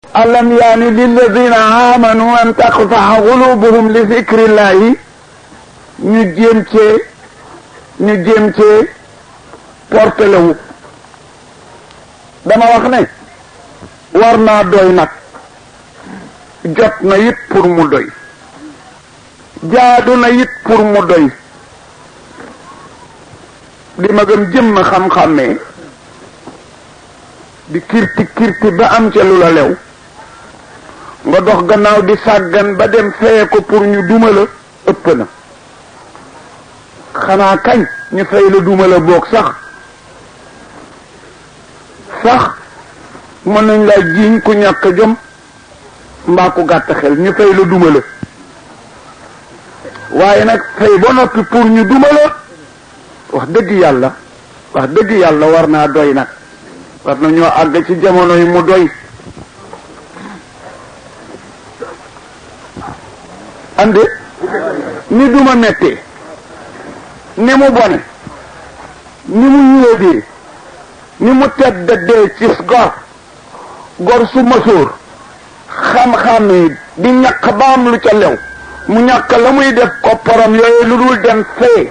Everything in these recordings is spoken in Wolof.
alam yaani lilladina amanu an taqtaa qulubuhum li zikrillahi ñu jéem cee portelewu dama wax ne war naa doy nag jot na it pour mu doy jaadu na it pour mu doy di ma gëm jëmm xam-xamee di kirti ba am ca lu la lew nga dox gannaaw di sàggan ba dem feye ko pour ñu duma la ëpp na xanaa kañ ñu fay la duma la boog sax mën nañ laa jiiñ ku ñàkk jom mbaa ku gàtt xel ñu fay la duma la waaye nag fay ba noppi pour ñu duma la wax dëgg yàlla war naa doy nag war na ñoo àgg ci jamono yi mu doy ande ni duma mettee ni mu bone ni mu yéedee ni mu tedd dee ci gor su masóor xam-xam yi di ñàkk ba am lu ca lew mu ñàkk la muy def kopparam yooyu lu dul dem fee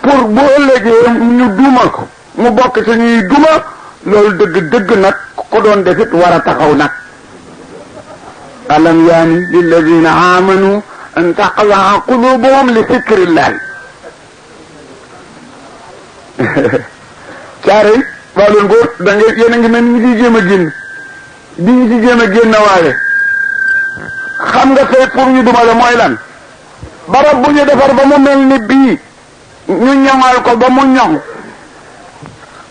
pour bu ëllëgee ñu duma ko mu bokk ci ñuy duma loolu dëgg nag ko doon defit war a taxaw nag alam yaani lilladina amanu an taqlaa qulubuhum li zikrillahi caare yi waa loolu góor da nga yéen a ngi mel ni ñu ciy jéem a génn di ñu ci jéem a génn waaye xam nga fay pour ñu duma la mooy lan barab bu ñu defar ba mu mel ni bii ñu ñoŋal ko ba mu ñoŋ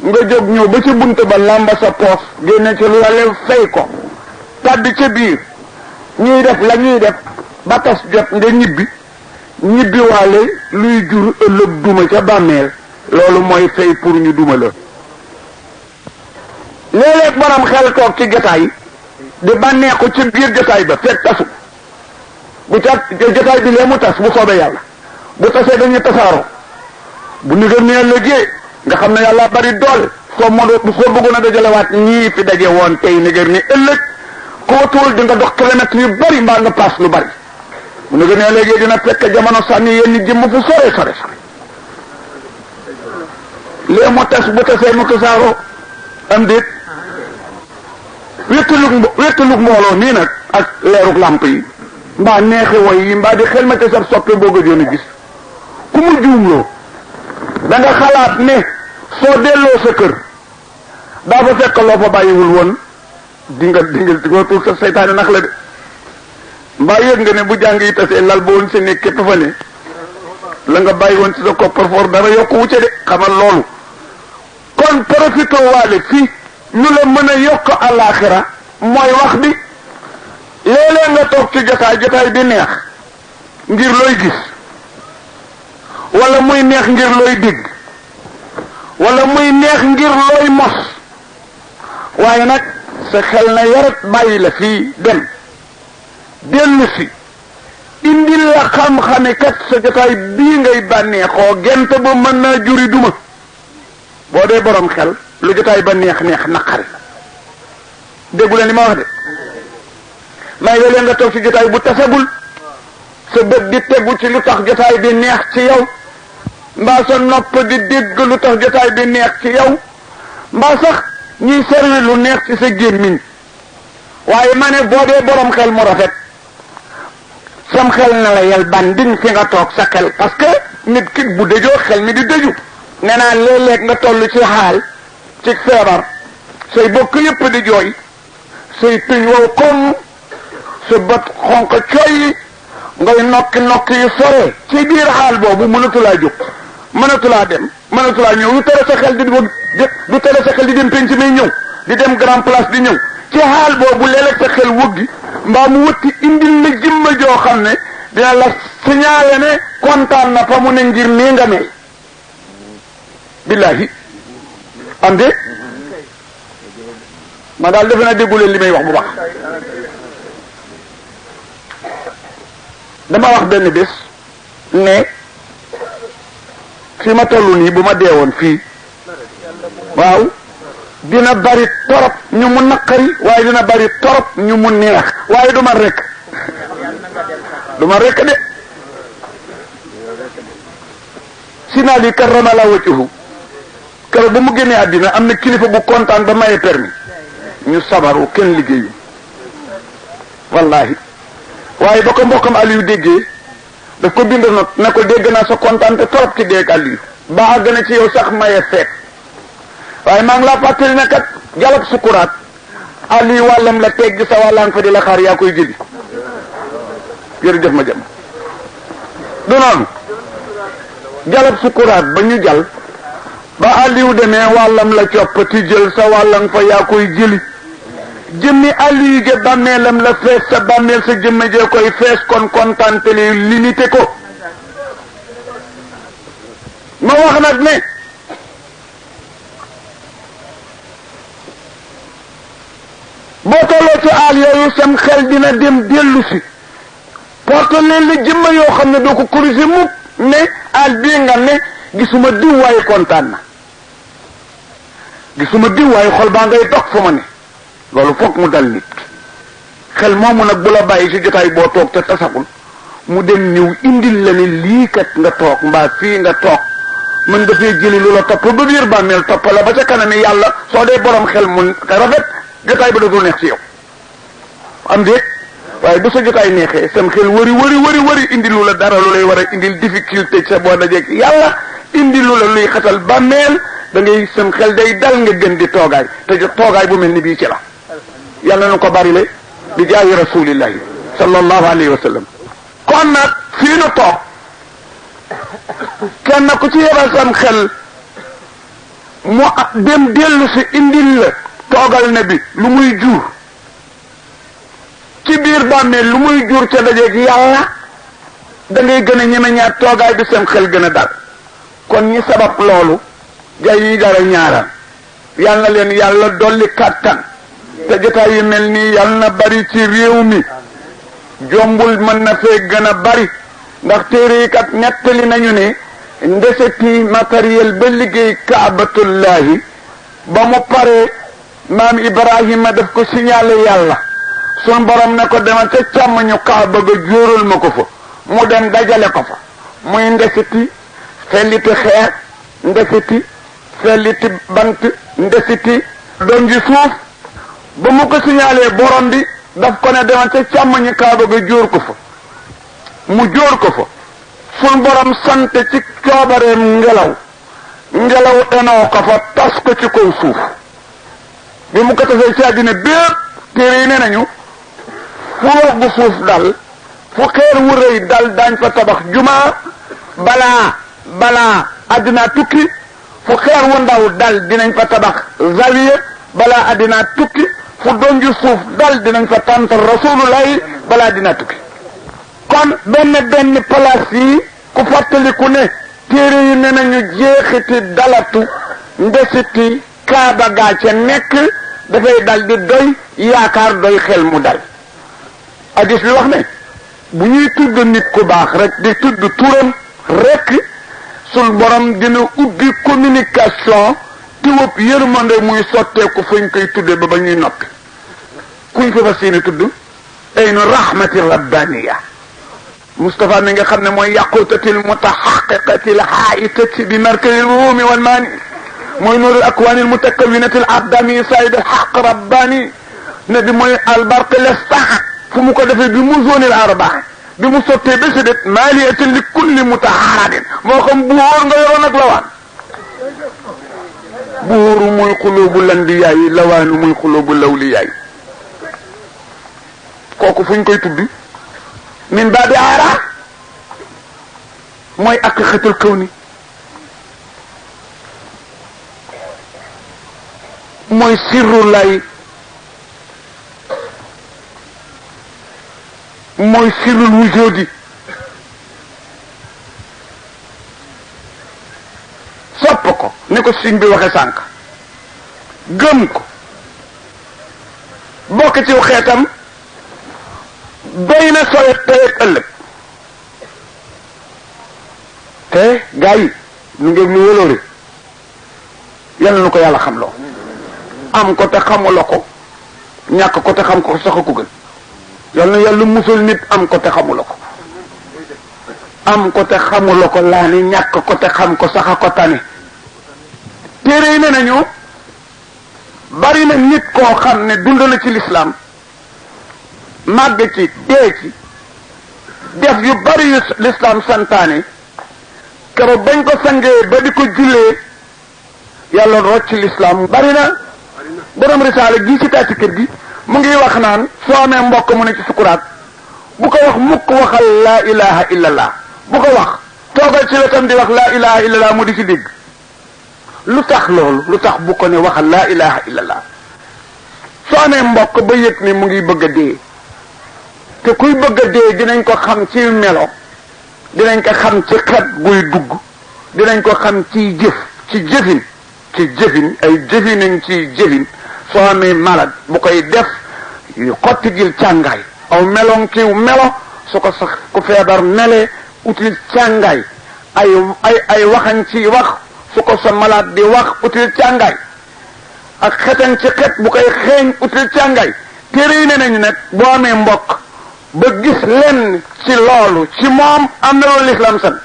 nga jóg ñëw ba ci bunt ba làmba sa poos génne ci lu la lew fay ko tàbbi ca biir ñuy def la ñuy def ba tas jot nga ñibbi waale luy jur ëllëg duma ca bàmmeel loolu mooy fay pour ñu duma la léeg-léeg borom xel toog ci jotaay di bànneexu ci biir jotaay ba fekk tasu bu ca jotaay bi lee mu tas bu soobee yàlla bu tasee dañuy tasaaroo bu ni gën ne léegi nga xam ne yàlla bari doole soo bëggoon a dajalewaat ñii fi daje woon tey ni gën ni ëllëg koo tuul di nga dox kilomètres yu bari mbaa nga paas lu bari bu ni gën ne léegi dina fekk jamono sànni yenn jëmm fu sore lee mu tas bu tasee mu tasaaroo am déet wéttalug mbooloo nii nag ak leerug làmp yi mbaa neexi woy yi mbaa di xel ma te sab soppe boo gëjoon a gis ku mu juumloo da nga xalaat ne soo delloo sa kër daa fa fekk loo fa bàyyiwul woon di nga tuur sa seytaane nax la de mbaa yëg nga ne bu jàng yi tasee lal ba woon sa nekk képp fa ne la nga bàyyi woon ci sa coffre-fort dara yokku wucce de xamal loolu kon profité waale fii lu la mën a yokk àllaaxira mooy wax bi léeg-léeg nga toog ci jotaay bi neex ngir looy gis wala muy neex ngir looy dégg wala muy neex ngir looy mos waaye nag sa xel na yarat bàyyi la fii dem dellu si indil la xam-xame kat sa jotaay bii ngay bànneexoo gent ba mën naa juri duma boo dee borom xel lu jotaay ba neex naqari déggu leen li ma wax de may léeg-léeg nga toog ci jotaay bu tasagul sa bët di tegu ci lu tax jotaay bi neex ci yow mbaa sa nopp di dégg lu tax jotaay bi neex ci yow mbaa sax ñuy servi lu neex ci sa gémmiñ waaye ma ne boo dee borom xel mu rafet sam xel na la yel banding fi nga toog sa xel parce que nit ki bu dëjoo xel mi di dëju nee naa léeg-léeg nga toll ci xaal ci feebar say bokk yëpp di jooy say tuñ wow koŋ sa bët xonq coy ngay nokki yu sore ci biir xaal boobu mënatulaa jóg mënatulaa dem mënatulaa ñëw du tere sa xel di dem penc may ñëw di dem grand place di ñëw ci xaal boobu léeg-léeg sa xel wëggi mbaa mu wëtti indil la jëmma joo xam ne dina la signalé ne kontaan na fa mu ne ngir nii nga mel billahi am de ma daal defe naa déggu leen li may wax bu baax dama wax benn bés ne fi ma tollu nii bu ma deewoon fii waaw dina bari torop ñu mu naqari waaye dina bari torop ñu mu neex waaye du man rek de Sina Ali karramala wajhuhu keroog ba mu génnee àddina am na kilifa bu kontaan ba maye permis ñu sabaru kenn liggéeyu wallahi waaye ba ko mbokkam Aliou déggee daf ko bind not ne ko dégg naa sa kontaan te torop ci déeg Aliou baa gën a ci yow sax maye feet waaye maa ngi laa fàttali ne kat jalab sukuraat Aliou wàllam la tegg sa wàllaan fa di la xaar yaa koy jëli jërëjëf ma jëm du noonu jalab sukuraat ba ñu jal ba Aliou demee wàllam la coppati jël sa wàllam fa yaa koy jëli jëmmi Aliou ja bàmmeelam la fees sa bàmmeel sa jëmme jee koy fees kon kontante li limité ko ma wax nag ne boo tolloo ci aal yooyu sam xel dina dem dellu si porte leen li jëmma yoo xam ne doo ko corriger mukk ne aal bii nga ne gisuma diw waaye kontaan na gisuma diw waaye xol baa ngay dox fu ma ne loolu foog mu dal nit xel moomu nag bu la bàyyi ci jotaay boo toog te tasagul mu dem ñëw indil la ne lii kat nga toog mbaa fii nga toog mën nga fee jëli lu la topp ba biir bàmmeel topp la ba ca kanami yàlla soo dee borom xel mu rafet jotaay ba dootul neex ci yow am déet waaye bu sa jotaay neexee sam xel wëri indi lu la dara lu lay war a indil difficulté sa boo dajeeg yàlla indi lu la luy xatal bàmmeel da ngay sam xel day dal nga gën di toogaay te toogaay bu mel ni bii ci la yàlla na ko bari le di jaayi rasulillahi sallallahu alayhi wa sallam kon nag fii nu toog kenn ku ci yebal sam xel mu dem dellu si indil la toogal ne bi lu muy jur ci biir bàmmeel lu muy jur ca dajeeg yàlla da ngay gën a ñeme ñaar toogaay bi sam xel gën a dal kon ñi sabab loolu jay yi dara ñaaral yal na leen yàlla dolli kàttan te jotaay yu mel nii yal na bari ci réew mi jombul mën na fee gën a bari ndax téere yi kat nettali nañu ne ndeseti matériel ba liggéey kaabatullahi ba mu paree maam Ibrahima daf ko signalé yàlla sun borom ne ko demal ca càmmoñu kaaba ga jóoral ma ko fa mu dem dajale ko fa muy ndeseti felliti xeer ndesiti felliti bant ndesiti doom ji suuf ba mu ko signalé borom bi daf ko ne demal ca càmmoñu kaaba ga jóor ko fa mu jóor ko fa sun borom sant ci coobareem ngelaw enoo ko fa tas ko ci kaw suuf bi mu ko tasee ci àddina bépp téere yi nee nañu fu wax bu suuf dal fu xeer wu rëy dal daañ fa tabax jumaa balaa àddina tukki fu xeer wu ndaw dal dinañ fa tabax zawiya balaa àddina tukki fu donju suuf dal dinañ fa tantal rasulullahi balaa àddina tukki kon benn place yi ku fàttaliku ne téere yi ne nañu jeexiti dalatu ndesiti kaaba gaa ca nekk dafay dal di doy yaakaar doy xel mu dal hadis bi wax ne bu ñuy tudd nit ku baax rek di tudd turam rek sul borom dina ubbi communication tiwëb yërmande muy sotteeku fuñ koy tudde ba ñuy noppi kuñ ko fa seeni tudd aynu rahmati rabbaniya Moustapha mi nga xam ne mooy yaqutatil mutahaqiqatil haitati bi markazil ruumi wal maani mooy nuurul akwaanil mutakawwinatil aqdami sayyid al haqq rabbani ne bi mooy albarq lestaa fu mu ko defee bi mu zonil arbaa bi mu sottee ba si det maaliyatin li kulli mutaharadin moo xam buur nga yoroon ak lawaan buuru muy xulubu lanbiyaay lawaanu muy xulubu lawliyaay kooku fuñ koy tuddi min baabi aara mooy aqiqatul kawni mooy sirru lay mooy sirrul wujudi sopp ko ni ko siñ bi waxe sànq gëm ko bokk ci xeetam doy na sooy tey ëllëg te gaa yi nu ngeen lu wóoloore yal na ko yàlla xam loo am ko te xamuloo ko ñàkk ko te xam ko sax ko gën yal na yàlla musal nit am ko te xamuloo ko am ko te xamuloo ko laa ni ñàkk ko te xam ko sax ko tane téere yi ne nañu bari na nit koo xam ne dund na ci lislaam màgg ci dee ci def yu bari yu lislaam santaane keroog bañ ko sangee ba di ko jullee yàlla rocc lislaam bari na borom risaale gii ci taati kër gi mu ngi wax naan soo amee mbokk mu ne ci sukuraat bu ko wax mukk waxal laa ilaha illallah bu ko wax toogal ci wetam di wax laa ilaha illallah mu di ci dégg lu tax loolu lu tax bu ko ne waxal laa ilaha illallah soo amee mbokk ba yëg ni mu ngi bëgg a dee te kuy bëgg a dee dinañ ko xam ci melo dinañ ko xam ci xet guy dugg dinañ ko xam ci jëf ci jëfin ay jëfinañ ci jëfin soo amee malade bu koy def xotti gil càngaay aw meloŋ kiw melo su ko sax ku feebar melee util càngaay ay waxañ ci wax su ko sa malade di wax util càngaay ak xetañ ci xet bu koy xeeñ util càngaay téere yi ne nañu nag boo amee mbokk ba gis lenn ci loolu ci moom am na loolu l'islam sant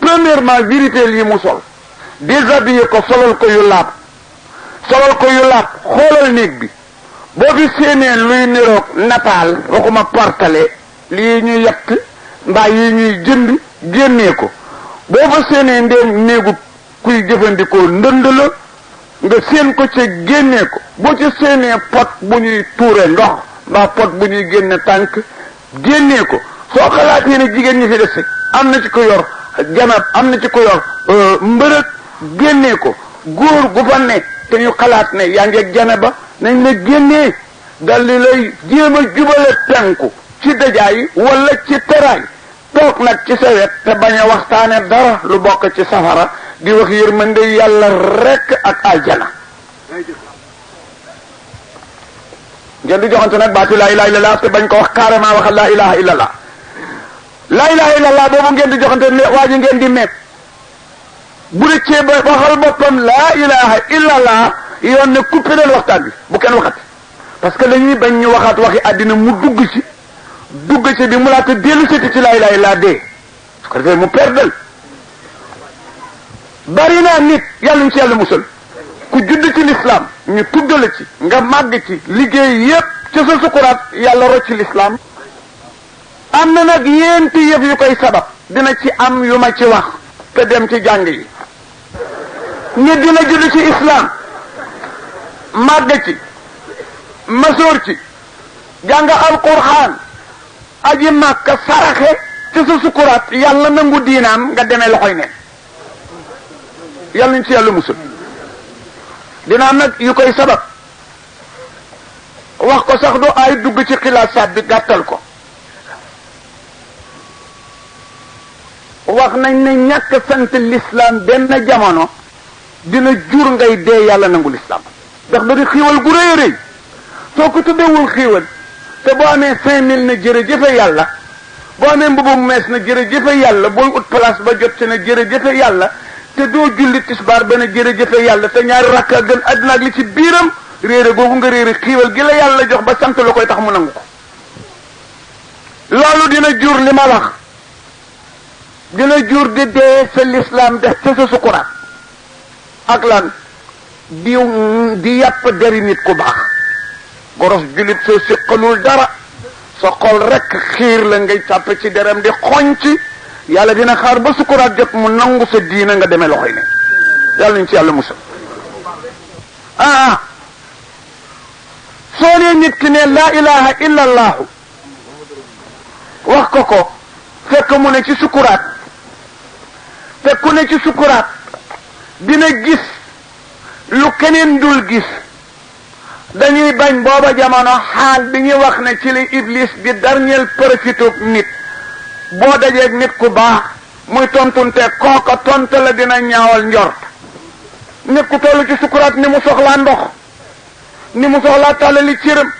premièrement vérité yi mu sol déshabillé ko solal ko yu laab xoolal néeg bi boo fi séenee luy niroog nataal waxuma partale lii ñuy yett mbaa yi ñuy jënd génnee ko boo fa séenee ndéem néegu kuy jëfandikoo ndënd la nga séen ko ca génnee ko boo ci séenee pot bu ñuy tuure ndox mbaa pot bu ñuy génne tànk génnee ko soo xalaatee ne jigéen ñi fi dese am na ci ko yor janab am na ci ko yor mbërëg génnee ko góor gu fa ne te ñu xalaat ne yaa ngi janaba nañ la génnee dal di lay jéem a jubale penku ci dajaay wala ci teraay toog nag ci sa wet te bañ a waxtaane dara lu bokk ci safara di wax yërmande yàlla rekk ak aljana ngeen di joxante nag baatu laa ilaha illallah te bañ ko wax carrément waxal laa ilaha illallah laa ilaha illallah boobu ngeen di joxante ne waa ji ngeen di meet bu rëccee ba waxal boppam laa ilaha illallah yoon ne coupé leen waxtaan bi bu kenn waxati parce que dañuy bañ ñu waxaat waxi àddina mu dugg ci bi mu laata dellu seti ci laa ilaha illallah dee su ko defee mu perdal bari naa nit yàlla ñu ci yàlla musal ku judd ci l'islam ñu tuddala ci nga màgg ci liggéey yépp ca sa sukuraat yàlla rocc ci l'islam am na nag yéenti yëf yu koy sabab dina ci am yu ma ci wax te dem ci jàng yi nit dina judd ci islam màgg ci masoor ci jàng alquran aji màkka saraxe ca sa sukuraat yàlla nangu diinaam nga demee loxoy ne yàlla ñu ci yàlla musal dina am nag yu koy sabab wax ko sax du ay dugg ci xilaasaat bi gàttal ko wax nañ ne ñàkk sant l'islam benn jamono dina jur ngay dee yàlla nangu l'islam ndax da di xiiwal gu rëy a rëy soo ko tuddewul xiiwal te boo amee 5000 na jërëjëfe yàlla boo amee mbubu mu mees na jërëjëfe yàlla booy ut place ba jot ci na jërëjëfe yàlla te doo julli tisbaar ba na jërëjëfe yàlla te ñaari rakka gën àdduna ak li ci biiram réere googu nga réere xiiwal gi la yàlla jox ba sant la koy tax mu nangu ko loolu dina jur li ma wax dina jur di dee sa l'islam def ca sa sukuraat ak lan di yàpp deri nit ku baax goros julit soo siqalul dara sa xol rek xiir la ngay tàppe ci deram di xoñc yàlla dina xaar ba sukuraat jot mu nangu sa diina nga demee loxoy ne yàlla ñu ci yàlla musal soo nee nit ki ne laa ilaha illa allahu wax ko fekk mu ne ci sukuraat fekk ku ne ci sukuraat dina gis lu keneen dul gis dañuy bañ booba jamono xaal bi ñuy wax ne ci li iblis di dernier profité nit boo dajeeg nit ku baax muy tontunte kooka tonte la dina ñaawal njort nit ku toll ci sukuraat ni mu soxlaa ndox ni mu soxlaa tàllali cëram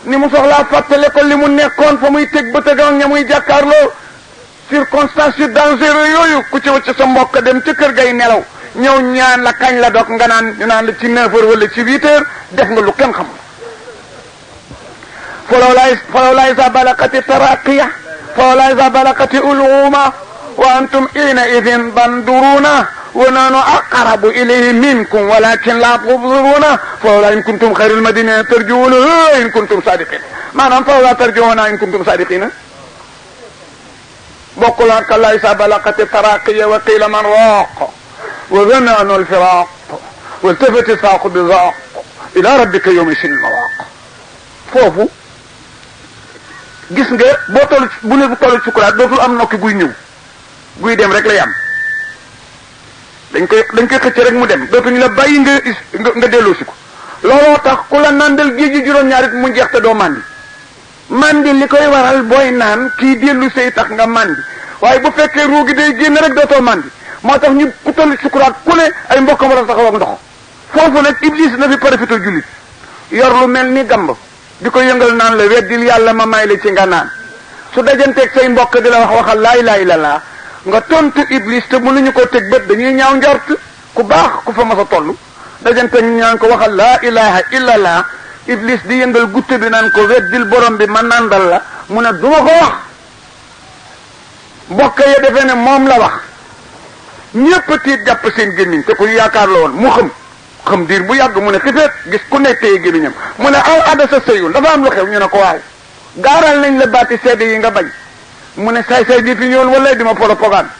ni mu soxlaa fàttale ko li mu nekkoon fa muy teg ba tegoon ña muy jàkkaarloo circonstance yu dangereux yooyu ku ci wacc sa mbokk dem ca kër gay nelaw ñëw ñaan la kañ la dog nga naan ñu naan la ci 9 heures wala ci 8 heures def nga lu kenn xam falawlaa iza balagati taraqiya falawlaa iza balagati uluma wa antum ina idin banduruna wa nahnu aqrabu ilayhi minkum walakin la tubsiruna falawlaa in kuntum xayril madinina tarjuuna in kuntum sadiqin maanaam falawlaa tarjuuna in kuntum sadiqina bokkul ak kallaa iza balagati taraqiya wa qila man raaq wa dhanna annahu al-firaaq waltafati as-saaqu bi-zaaq ila rabbika yawma idhin al-mawaaq foofu gis nga boo toll bu ne bu toll sukuraat dootul am nokki guy ñëw guy dem rek lay am dañ koy xëcc rek mu dem dootuñu la bàyyi nga delloosi ko looloo tax ku la nandal géej gi juróom-ñaarit mu jeex te doo mandi mandi li koy waral booy naan kii dellu say tax nga mandi waaye bu fekkee ruugi day génn rek dootoo mandi moo tax ñu ku toll sukuraat ku ne ay mbokkam war a taxaw ak ndox foofu nag iblis na fi profité jullit yor lu mel ni gamb di ko yëngal naan la weddil yàlla ma may la ci nga naan su dajanteeg say mbokk di la waxal laa ilaaha illallaah nga tontu iblis te mënuñu ko teg bët dañuy ñaaw njort ku baax ku fa mas a toll dajanteeg ñu ñaan ko waxal laa ilaaha illallaah iblis di yëngal gutte bi naan ko weddil borom bi ma nandal la mu ne duma ko wax mbokk ya defee ne moom la wax ñépp tiit jàpp seen gémmiñ te ku yaakaar la woon mu xam diir bu yàgg mu ne xifeet gis ku nekk téye gémmiñam mu ne aw adasa sëyul dafa am lu xew ñu ne ko waaw gaaral nañ la baati seede yi nga bañ mu ne saay-saay bi fi ñëwoon wala di ma propagande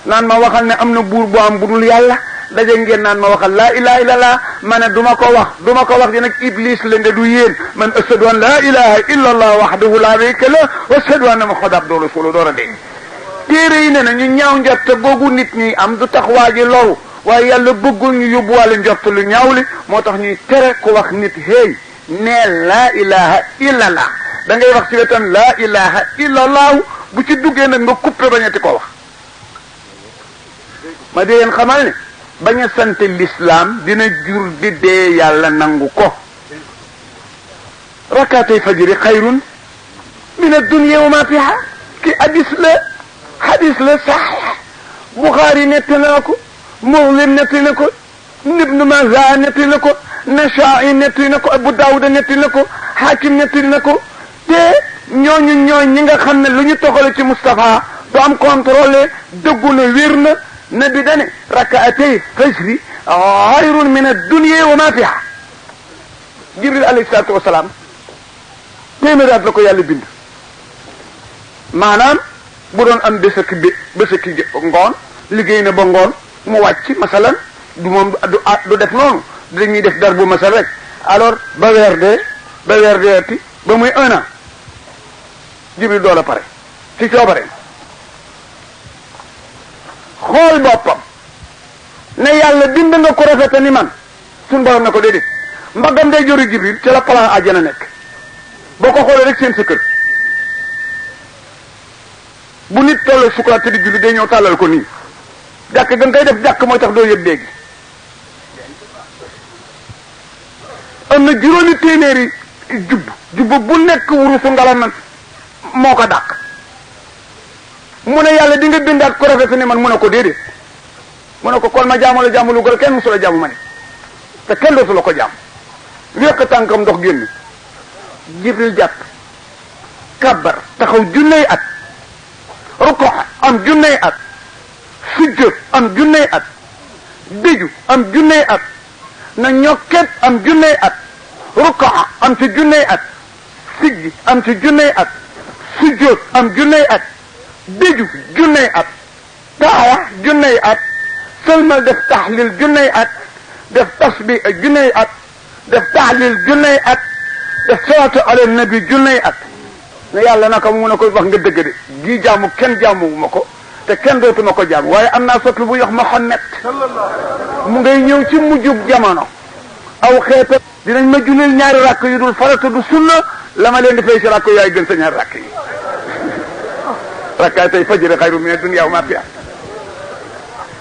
naan ma waxal ne am na buur bu am bu dul yàlla daje ngeen naan ma waxal laa ilaha illallah ma ne duma ko wax di nag iblis la nde du yéen man ashhadu an laa ilaha illallah wahdahu la sharika lahu wa ashhadu anna muhammadan abduhu wa rasuluhu door a dee téere yi ne na ñu ñaaw njort googu nit ñi am du tax waa ji loru waaye yàlla bëggul ñu yóbbuwaale njort lu ñaaw li moo tax ñuy tere ku wax nit hey neel laa ilaha illallah da ngay wax ci wetam laa ilaha illallah bu ci duggee nag nga coupé bañati ko wax ma di leen xamal ne bañ a sant l'islam dina jur di dee yàlla nangu ko rakaatay fajri xayrun min ad-dunya wa ma fiha ki hadis la saxiix Buxaari netti na ko Muslim netti na ko Ibnu Maaja netti na ko Nasaa'i netti na ko Abu Daawuda netti na ko Hakim netti na ko te ñooñ ñi nga xam ne lu ñu toxale ci Mustafa du am contrôlé dëggu na wér na nabi dane rakaatay fajri xayrun min ad-dunya wa ma fiha Jibril alayhi salaatu wasalaam téeméeraat la ko yàlla bind maanaam bu doon am bésaki ngoon liggéey na ba ngoon mu wàcc masalan du moom du def noonu dañuy def dar bu masal rek alors ba weer deeti ba muy 1 an Jibril doo la pare ci coobare xool boppam ne yàlla bind nga ko rafete ni man suñu borom na ko déedéet mbaggam day jori Jibril ci la plan àjjana nekk boo ko xoolee rek seen sa kër bu nit toll sukuraat te di julli day ñëw tàllal ko nii jàkk ga nga koy def jàkk mooy tax doo yëg léegi am na juróomi téeméeri jubb bu nekk wurusu ngala man moo ko dàq mu ne yàlla di nga bindaat ko rafet ni man mu ne ko déedéet mu ne ko kon ma jaamu la jaamu lu gën kenn musu la jaamu ma ne te kenn dootu la ko jaam wéq tànkam ndox génn Jibril jàpp kabbar taxaw junney at ruko am junney at sujjóot am junney at déju am junney at na ñokket am junney at ruko am ci junney at siggi am ci junney at sujjóot am junney at déju junney at taaya junney at sëlmal def taxlil junney at def tasbih junney at def taxlil junney at def salaatu ala nabi junney at ne yàlla naka mu ne ko wax nga dëgg de gii jaamu kenn jaamuwuma ko te kenn dootuma ko jaamu waaye am naa soppi bu yox Muhammad mu ngay ñëw ci mujjub jamono aw xeeta dinañ ma julil ñaari rakk yu dul farata du sunna la ma leen di fay si rakk yaay gën sa ñaari rakk yi rakkaay tey fajri xayru min dunya wa ma fiha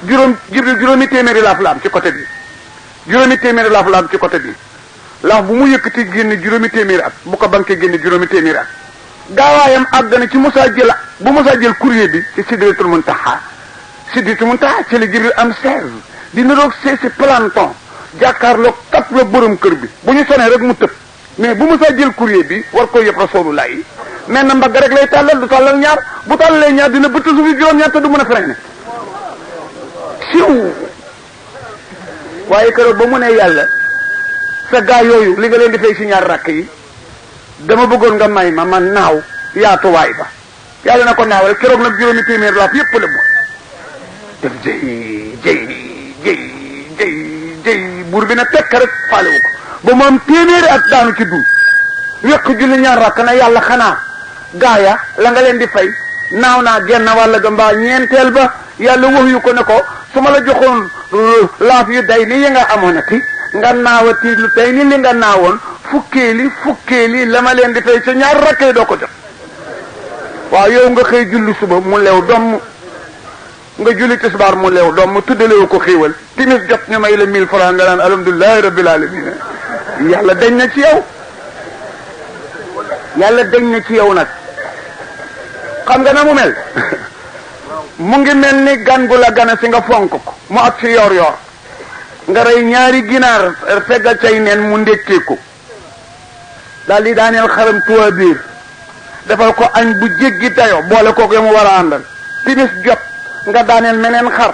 juróomi téeméeri laaf la am ci côté bi juróomi téeméeri laaf la am ci côté bi laaf bu mu yëkkati génne juróomi téeméeri at bu ko banqué génne juróomi téeméeri at gaawaayam àgg na ci Musaa jël bu Musaa jël courrier bi ci Sidratul Muntaha ci la Jibril am 16 di niroog si planton jàkkaarloog tap la borom kër bi bu ñu sonee rek mu tëb mais bu mu saa jël courrier bi war ko yëpp rasulullah yi mais na mbagg rek lay tàllal du tàllal ñaar bu tàllalee ñaar dina bëtt suufi juróom-ñaar te du mën a freiné siw waaye keroog ba mu ne yàlla sa gaa yooyu li nga leen di fay si ñaar rakk yi dama bëggoon nga may ma man naaw yaatuwaay ba yàlla na ko naawal keroog nag juróomi téeméer laaf yëpp la mu def jëy buur bi na tekk rek faalewu ko ba mu am téeméeri at daanu ci dul wéq julli ñaar rakk na yàlla xanaa gaaya la nga leen di fay naaw naa genn wàll ga mbaa ñeenteel ba yàlla wax yu ko ne ko su ma la joxoon laaf yu day ni yi nga amoonati nga naawati lu tey ni li nga naawoon fukkeeli la ma leen di fay sa ñaar rakkee doo ko jot waaw yow nga xëy julli suba mu leew domm nga julli tisbaar mu leew domm tuddalewu ko xiiwal timis jot ñu may la 1000 francs nga naan alhamdulilahi rabbil alamin yàlla dañ na ci yow yàlla dañ na ci yow nag xam nga na mu mel mu ngi mel ni gan gu la gana si nga fonk ko mu ak si yor yor nga rey ñaari ginaar feggal cay neen mu ndékkee ko daal di daaneel xaram tuwa biir defal ko añ bu jéggi dayo boole kook yo mu war a àndal timis jot nga daaneel meneen xar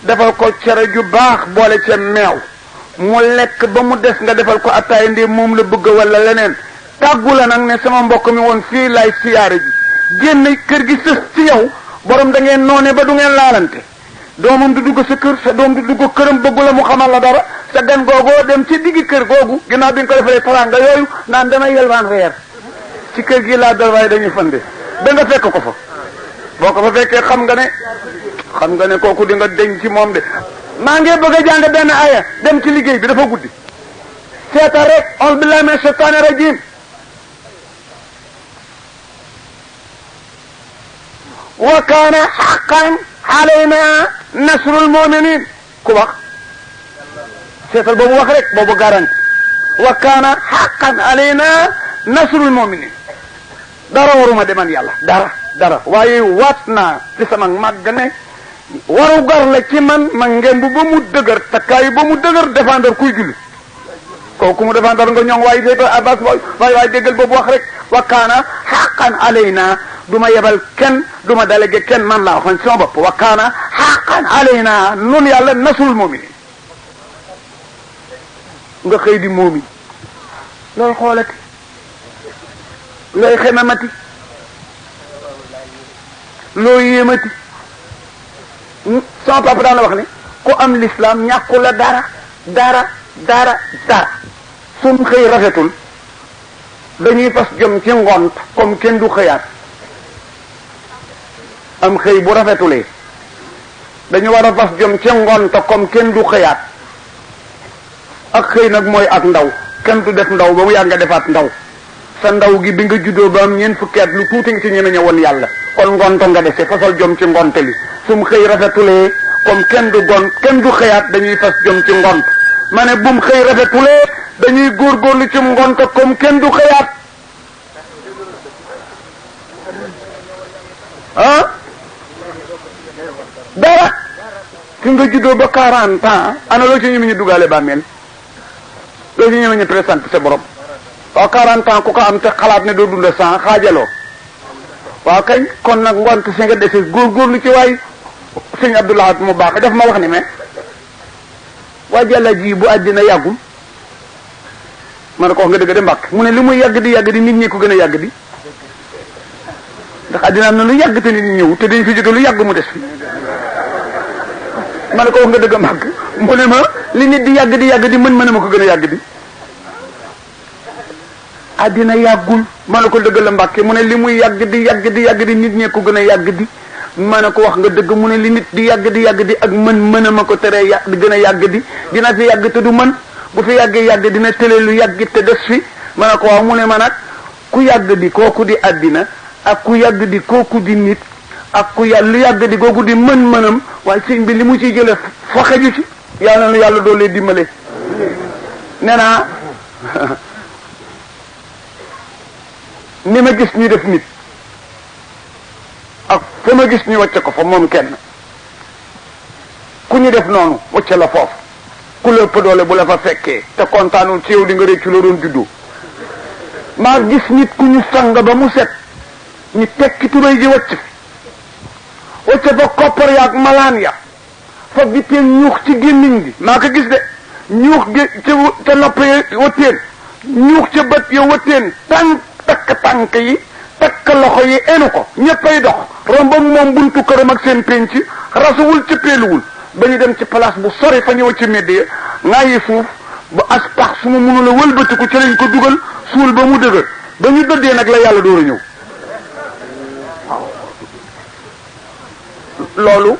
defal ko cere ju baax boole ca meew mu lekk ba mu des nga defal ko attaay ndi moom la bëgg wala leneen tàggu la nag ne sama mbokk mi woon fii lay siyaare ji génn kër gi sës ci yow borom da ngeen noone ba du ngeen laalante doomam du dugg sa kër sa doom du dugg këram bëggu la mu xamal la dara sa gan googoo dem ci diggi kër googu ginnaaw bi nga ko defalee teraanga yooyu naan damay yelwaan reer ci kër gi laa dal waaye dañuy fande ba nga fekk ko fa boo ko fa fekkee xam nga ne kooku di nga deñ ci moom de maa ngi bëgg a jàng benn aya dem ci liggéey bi dafa guddi seeta rek a'uuzu billahi mina shaytaani rajim wa kaana haqqan alayna nasrul mu'minin ku wax seetal boobu wax rek boobu garanti wa kaana haqqan alayna nasrul mu'minin dara waruma de man yàlla dara waaye waat naa ci sama màgg ne waru gar la ci man ma ngemb ba mu dëgër takkaayu ba mu dëgër défendre kuy julli kooku mu défendre nga ñoŋ waaye déet Abbas waaye déggal boobu wax rek wa kaana haqqan alayna du ma yebal kenn du ma délégué kenn man laa waxoon sama bopp wa kaana haqqan alayna nun yàlla nasrul mu'minin nga xëy di moomi looy xoolati looy xemamati looy yéemati sama papa daan la wax ne ku am l'islam ñàkku la dara sum xëy rafetul dañuy fas jëm ci ngont comme kenn du xëyaat am xëy bu rafetulee dañu war a fas jëm ci ngont comme kenn du xëyaat ak xëy nag mooy ak ndaw kenn du def ndaw ba mu yàgg nga defaat ndaw sa ndaw gi bi nga juddoo ba am ñeent fukki at lu tuuti nga ci ñeme ñëwoon yàlla kon ngonto nga dese fasal jom ci ngonte li sum xëy rafetulee comme kenn du xëyaat dañuy fas jom ci ngont ma ne bum xëy rafetulee dañuy góorgóorlu ci ngont comme kenn du xëyaat dara fi nga juddoo ba 40 ans ana loo ci ñeme ñu dugaale bàmmeel loo ci ñeme ñu présenté sa borom waaw 40 ans ku ko am te xalaat ne doo dunda 100 xaajaloo waaw kañ kon nag ngont si nga dese góorgóorlu ci waay sëñ Abdoulaye mu baax daf ma wax ni mais waa jàlla ji bu àddina yàggul ma ne ko wax nga dëgg de mbàkk mu ne li muy yàgg di nit ñi ko gën a yàgg di ndax àddina am na lu yàgg te nit ñi ñëw te dañ fi jóge lu yàgg mu des fi ma ne ko wax nga dëgg mbàkk mu ne ma li nit di yàgg di mën ma ko gën a yàgg di àddina yàggul ma ne ko dëgg la mbàkke mu ne li muy yàgg di nit ñee ko gën a yàgg di ma ne ko wax nga dëgg mu ne li nit di yàgg di ak mën ma ko teree yàgg gën a yàgg di dina fi yàgg te du mën bu fi yàgg dina tële lu yàgg te des fi ma ne ko waaw mu ne ma nag ku yàgg di kooku di àddina ak ku yàgg di kooku di nit ak ku lu yàgg di kooku di mën-mënam waaye sëñ bi li mu ciy jële fa xeju ci yàlla na yàlla doo lee dimbale nee naa ni ma gis ñu def nit ak fa ma gis ñu wàcce ko fa moom kenn ku ñu def noonu wacca la foofu ku la ëpp doole bu la fa fekkee te kontaanul ci yow di nga réccu la doon juddoo maa gis nit ku ñu sang ba mu set ñu tekki tubéy ji wacc fa koppar ya ak malaan ya fa biteen ñuux ci gémmiñ gi maa ko gis de ñuux ca nopp ya wëtteen ñuux ca bët ya wëtteen takk tànk yi takk loxo yi enu ko ñëppay dox rombam moom buntu këram ak seen penc rasuwul ci peeluwul ba ñu dem ci place bu sori fa ñëw ci medd ya ngaa yi suuf ba as pax su ma mënula wëlbatiku ci lañ ko dugal suul ba mu dëgër ba ñu dëddee nag la yàlla door a ñëw loolu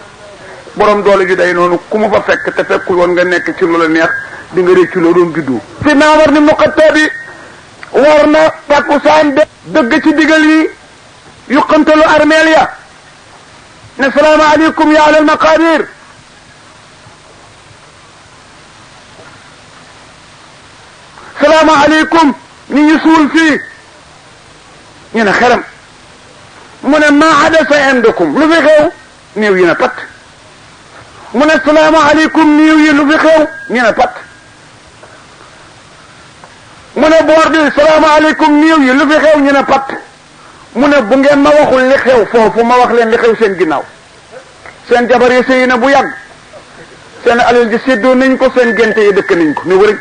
borom doole ji day noonu ku mu fa fekk te fekkul woon nga nekk ci lu la neex di nga réccu loo doon juddoo si naa war ni muqatta bi war na takkusaan dëgg ci digal yi yuqantalu armeel ya ne salaamaaleykum ya alal maqabir salaamaaleykum ñu ngi suul fii ñu ne xeram mu ne maa hadasa indakum lu fi xew néew yi ne pat mu ne salaamaaleykum néew yi lu fi xew ñu ne pat mu ne boor bi salaamaaleykum néew yi lu fi xew ñu ne pat mu ne bu ngeen ma waxul li xew foofu ma wax leen li xew seen ginnaaw seen jabar yi sëy na bu yàgg seen alal ji séddoo nañ ko seen gente yi dëkk nañ ko ni wëriñ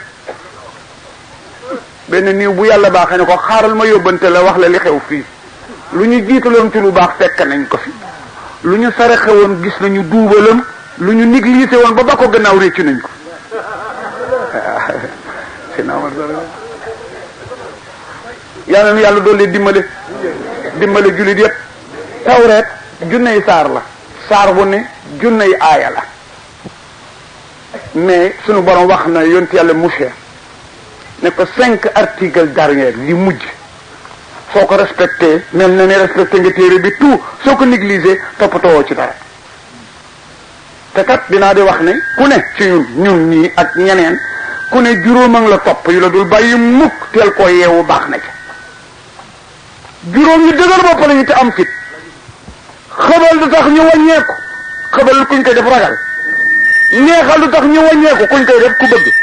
benn niiw bu yàlla baaxee ne ko xaaral ma yóbbante la wax la li xew fii lu ñu jiitaloon ci lu baax fekk nañ ko fi lu ñu saraxe woon gis nañu duubalam lu ñu négligé woon ba ko gannaaw réccu nañ ko yàlla na yàlla doole dimbale jullit yépp tawreet junney saar la saar bu ne junney aaya la mais sunu borom wax na yonent yàlla Musaa ne ko 5 articles dernier li mujj soo ko respecté mel na ne respecté nga téere bi tout soo ko négligé toppatoo ci dara te kat dinaa di wax ne ku ne ci ñun ñii ak ñeneen ku ne juróom a ngi la topp yu la dul bàyyi mukk teel koo yeewu baax na ci juróom ñu dëgër bopp lañu te am fit xëbal du tax ñu wàññeeku xëbal kuñ koy def ragal neexal du tax ñu wàññeeku kuñ koy def ku bëgg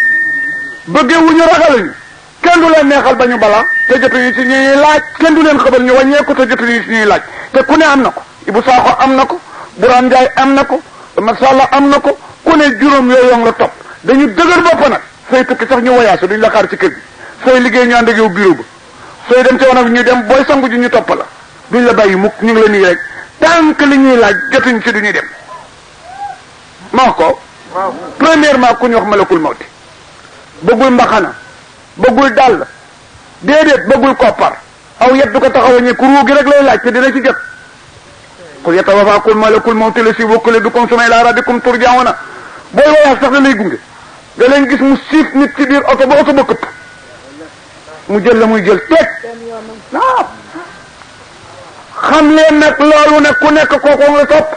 bëggee wu ñu ragaluñu kenn du leen neexal ba ñu balaa te jotuñu ci ñuy laaj kenn du leen xëbal ñu wàññeeku te jotuñu ci ñuy laaj te ku ne am na ko Ibou Sakho am na ko Bourane Ndiaye am na ko Masalla am na ko ku ne juróom yooyu la topp dañu dëgër bopp nag sooy tukki sax ñu voyage duñ la xaar ci kër gi sooy liggéey ñu ànd ak yow bureau ba sooy dem ci wanag ñu dem booy sangu ji ñu topp la duñ la bàyyi mukk ñu ngi la nii rek tant que li ñuy laaj jotuñ ci duñuy dem maa ko premièrement ku ñu wax malakul mawti bëggul mbaxana bëggul dàll déedéet bëggul koppar aw yet du ko taxaw ñi ku ruu gi rek lay laaj te dina ci jot qul yatawafaakum malakul mawti la si wokkale bi kum suma ila rabbikum turjauna booy woyaat sax da lay gunge da leen gis mu siif nit ci biir oto ba këpp mu jël la muy jël teg waaw xam leen nag loolu nag ku nekk kooku nga topp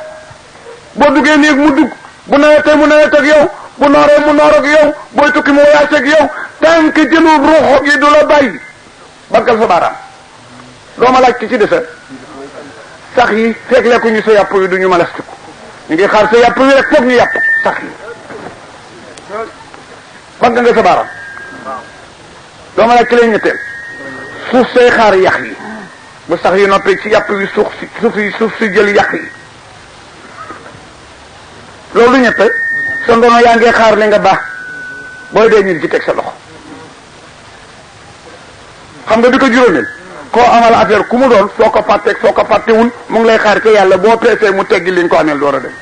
boo duggee néeg mu dugg bu nawetee mu nawet ak yow bu nooree mu noor ak yow booy tukki mu voyage ak yow tant que jëlul ruuxo gi du la bàyyi baggal sa baaraam doo ma laaj ci ci dese sax yi fekk lekkuñu sa yàpp yi du ñu malastiku ñu ngi xaar sa yàpp yi rek foog ñu yàpp sax yi bagg nga sa baaraam doo ma laaj ci lay ñetteel suuf say xaar yax yi ba sax yi noppee ci yàpp yi suuf si jël yax yi loolu ñette sa ndono yaa ngi xaar li nga baax booy dee ñu ci teg sa loxo xam nga di ko juróomeel koo amal affaire ku mu doon soo ko fàtteeg soo ko fàttewul mu ngi lay xaar ci yàlla boo peesee mu teggi liñ ko ameel door a dem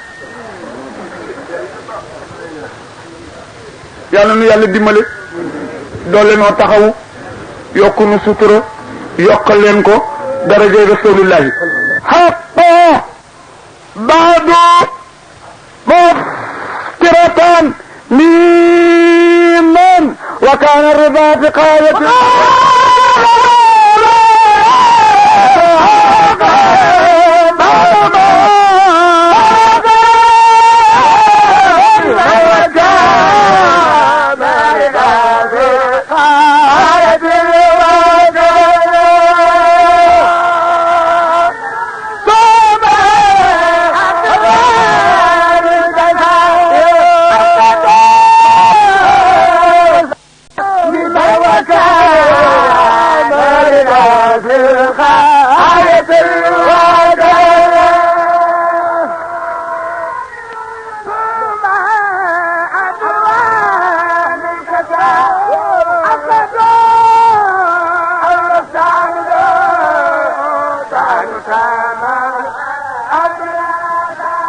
yàlla nu yàlla dimbale doole noo taxawu yokk nu sutura yokkal leen ko daraje rasulullahi xaqo baado مفترة ميما وكان الرضا في قاية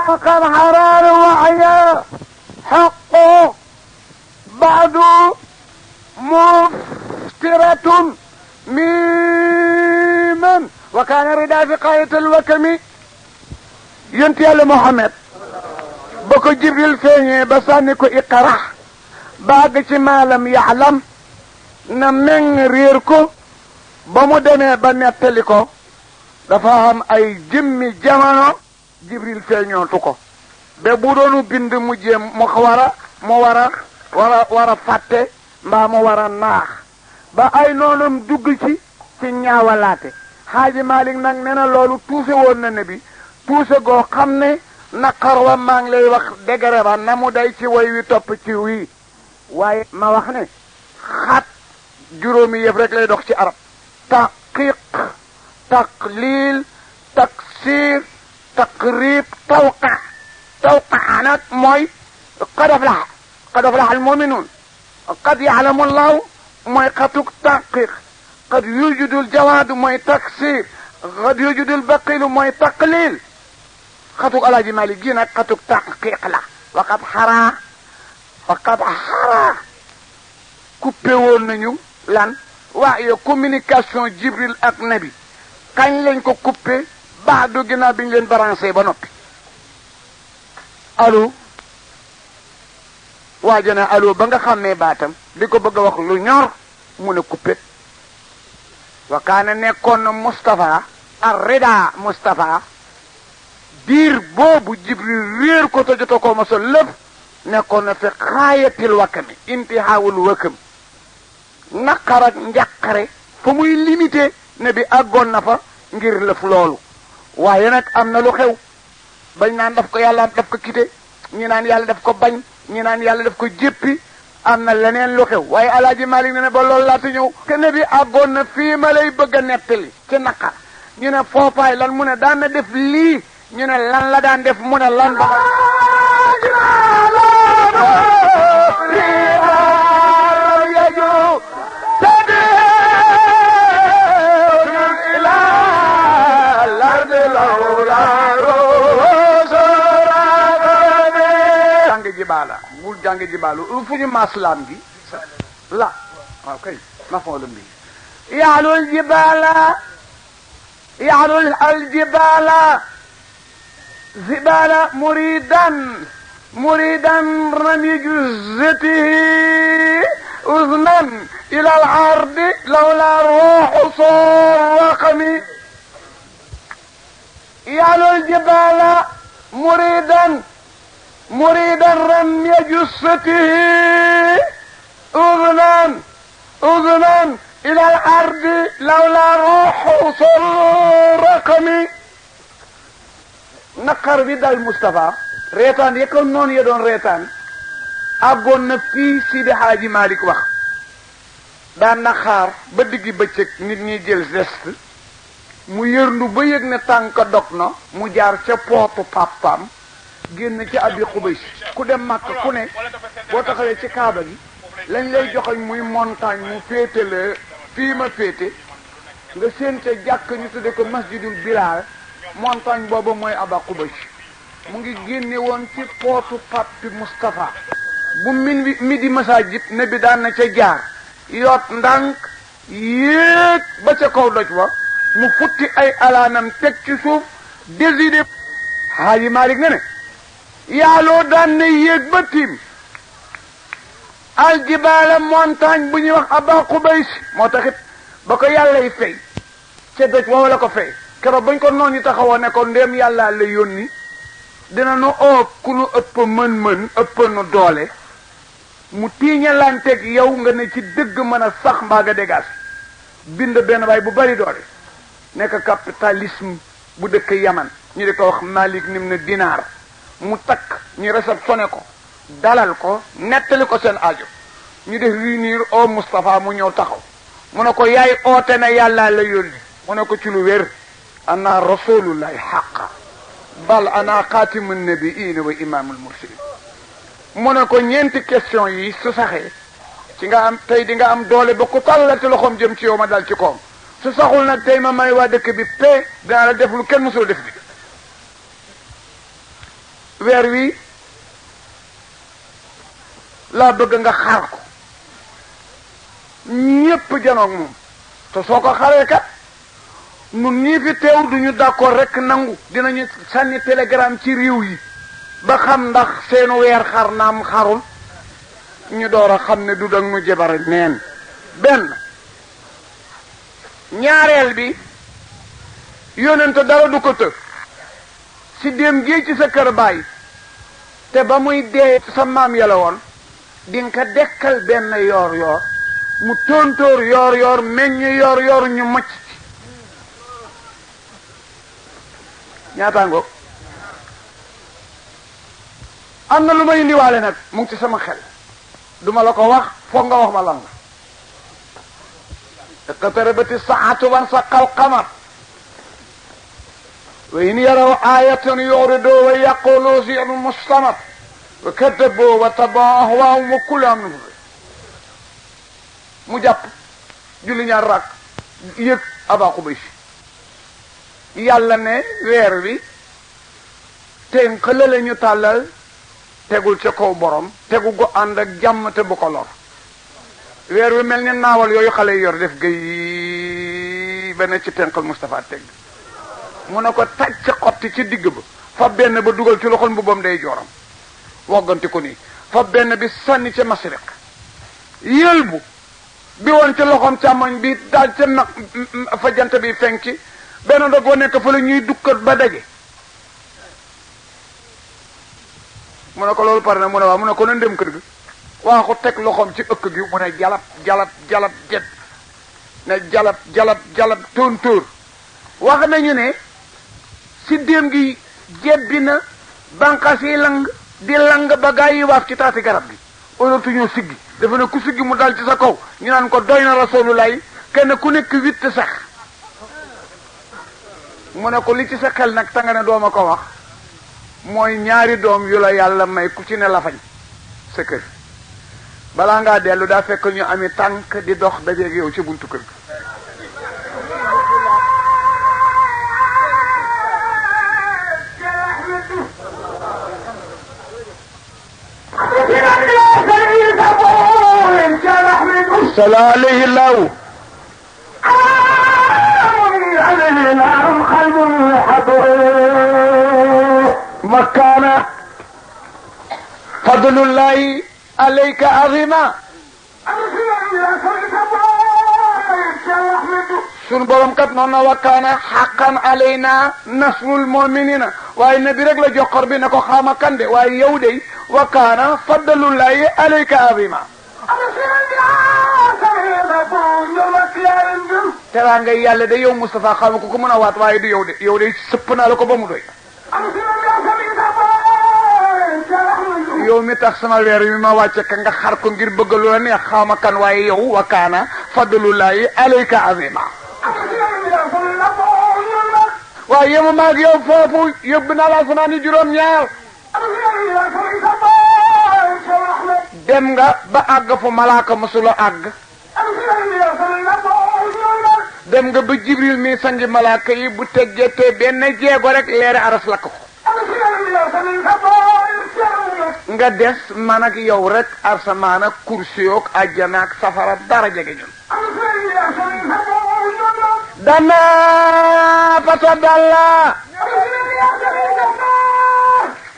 وقد حرار وعيا حقه بعد مفترة ميما وكان رداء في قاية الوكم ينتهي محمد بكو جبريل فيني بسانيكو اقرأ بعد ما لم يعلم نمن ريركو بمو دمي بنيتلكو دفاهم اي جمي جمانو جبريل فينيو توكو ببودونو بند مجيم مخوارا موارا فاتي mbaa mu war a naax ba ay noonam dugg ci ñaawalaate xaaji Malik nag nee na loolu tuuse woon na ne bi tuuse goo xam ne naqar wa maa ngi lay wax dégare ba na mu day ci way wi topp ci wii waaye ma wax ne xat juróomi yëf rek lay dox ci arab taqiq taqlil taksir taqrib tawqa nag mooy qad aflaha al mu'minun قد يعلم الله موي خطوك تحقيق قد يوجد الجواد موي تكسير قد يوجد البقيل موي تقليل خطوك الله مالي جينا خطوك تحقيق لا وقد حرا coupé woon nañu lan waaye communication Jibril ak Nabi kañ lañ ko coupé baadu ginnaaw bi ñu leen branché ba noppi allo waajana allo ba nga xamee baatam di ko bëgg a wax lu ñor mu ne coupé wa kaana nekkoon na Moustapha ar-rida Moustapha diir boobu Jibril réer ko te jota ko mos a lépp nekkoon na fi xaayatil wakkami intihaawul wakkam naqar ak njàqare fa muy limité ne bi àggoon na fa ngir lëf loolu waaye nag am na lu xew bañ naan daf ko yàlla daf ko kite ñi naan yàlla daf ko bañ ñi naan yàlla daf ko jéppi am na leneen lu xew waaye alaaji Malik ne ba loolu laata ñëw ke ne bi àggoon na fii ma lay bëgg a nettali ci naqar ñu ne foofaay lan mu ne daan na def lii ñu ne lan la daan def mu ne lan ba jibaala bul jànge jibaalu fu ñu maslaam gi la waaw kay mafoolum bi yaalul aljibaala zibala muridan rami juzatihi uznan ila al ardi lawla ruuxu sorraqami yaalul jibaala مريدا رمي جثته أذنا إلى الأرض لولا روح رقمي نقر بدا المصطفى ريتان يكون نون يدون ريتان أقول نفي سيدي حاجي مالك وقت daan na xaar ba diggi bëccëg nit ñi jël geste mu yërndu ba yëg ne tànk dog na mu jaar ca pootu papaam génn ci abi Xubays ku dem Makka ku ne boo taxawee ci kaaba gi lañ lay joxoñ muy montagne mu féete la fii ma féete nga seen ca jàkk ñu tudde ko masjidul Bilaal montagne boobu mooy aba Xubays mu ngi génne woon ci pootu papi Moustapha bu midi masajid ne bi daan na ca jaar yoot ndànk yéeg ba ca kaw doj wa mu futti ay alaanam teg ci suuf désidé Haaji Malik ne yaaloo daan na yéeg ba tiim aljibaala montagne bu ñuy wax aba Xubays moo taxit ba ko yàllay fay ca doj woowa la ko fay keroog bañ ko noonu taxawoo ne ko ndéem yàlla la yónni dina nu oo ku nu ëpp mën-mën ëpp nu doole mu tiiñalanteeg yow nga ne ci dëgg mën a sax mbaa nga dégage bind benn waay bu bari doole nekk capitalisme bu dëkk Yaman ñu di ko wax Malik nim na Dinaar mu takk ñu réceptionné ko dalal ko nettali ko seen aajo ñu def réunir au Moustapha mu ñëw taxaw mu ne ko yaay oote na yàlla la yónni mu ne ko ci lu wér ana rasulullahi xaqa bal ana xaatimun nabiina wa imaamul mursalin mu ne ko ñeenti question yi su saxee ci nga am tey di nga am doole ba ku tàllati loxoom jëm ci yow ma dal ci koom su saxul nag tey ma may waa dëkk bi paix dana la def lu kenn mësul def bi weer wi laa bëgg nga xaar ko ñépp janoog moom te soo ko xaree kat nun ñii fi teew duñu d'accord rek nangu dinañu sànni télégramme ci réew yi ba xam ndax seenu weer xar naam xarul ñu door a xam ne du dag nu jebare neen benn ñaareel bi yónnente dara du ko të si déem gi ci sa kër baay te ba muy dee sa maam yàlla woon dinga ko dekkal benn yoor yoor mu tóontóor yoor yoor meññ yoor yoor ñu mocc ci ñaataango am na lu ma indiwaale nag mu ngi ci sama xel duma la ko wax foog nga wax ma lan la iqtarabati saa'atu wanshaqa al-qamar wa in yaraw aayatan yu'ridu wa yaqulu sihrun mustamar wa kaddabu wa tabaa ahwaahum wa kullu amrin mu jàpp julli ñaar rakk yëg Aba Xubays yàlla ne weer wi tënk la ñu tàllal tegul ca kaw borom tegu gu ànd ak jàmm te bu ko lor weer wi mel ni naawal yooyu xale yi yor def gay benn ci tënkal Moustapha teg mu ne ko tàcc xotti ci digg ba fa benn ba dugal ci loxol mbubbam day jooram wogganti ko nii fa benn bi sànni ca masriq yëlbu bi woon ca loxoom càmmoñ bi daal ca nag fa jant bi fenki benn dog wa nekk fa la ñuy dukkat ba daje mu ne ko loolu pare na mu ne waaw mu ne ko na dem kër gi waa ko teg loxoom ci ëkk gi mu ne jalab jalab jalab jet ne jalab jalab jalab tóontóor wax nañu ne si déem gi jebbi na banqaas yi lang di lang ba gaa yi waaf ci taati garab gi olatu ñoo siggi dafa ne ku siggi mu dal ci sa kaw ñu naan ko doy na rasulullah kenn ku nekk witt sax mu ne ko li ci sa xel nag ta nga ne dooma ko wax mooy ñaari doom yu la yàlla may ku ci ne la fañ sa kër balaa ngaa dellu daa fekk ñu ami tànk di dox dajeeg yow ci buntu kër gi صلى عليه الله وكان فضل الله عليك عظيما sun borom kat noonu na wakkaana xaqan alayna nasrul muminina waaye nabi rek la joxor bi ne ko xaama kan de waaye yow de wakkaana fadlullahi alayka azima teraa ngay yàlla de yow Moustapha xaama ko mën a waat waaye du yow de yow de sëpp naa la ko ba mu doy yow mi tax sama weer mi ma wàcce ka nga xar ko ngir bëgg lu la neex xaama kan waaye yow wakkaana fadlullahi alayka azima waaye yema maag yow foofu yóbbu naa la asamaani juróom-ñaar dem nga ba àgg fu malaaka mosula àgg dem nga ba jibril mi sangi malaaka yi bu teggee te benn jeego rek leere aras lakk ko nga des man ak yow rek arsamaan ak kursiyoog àjjana ak safara dara jege ñun dana fatadalla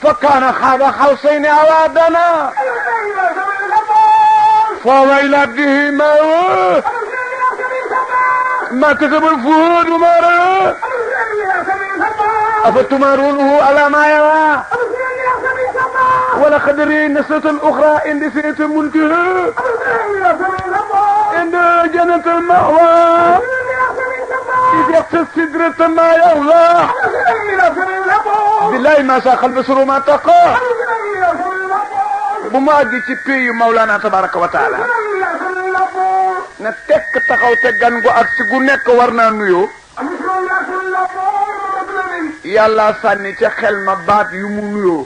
fa kaana xaaba xawsayni aw adnaa فوى إلى عبده ما كسب الفؤاد ما رأى أفتمارونه على ما يرى ولقد رأى نصرة أخرى عند سدرة المنتهى عند جنة المأوى إذ يغشى السدرة ما يغشى بالله ما ساق البصر ما تقى bu ma àgg ci pays Mawlana tabaraka wa taala na tekk taxaw te gan gu ak si gu nekk war naa nuyoo yàlla sànni ca xel ma baat yu mu nuyoo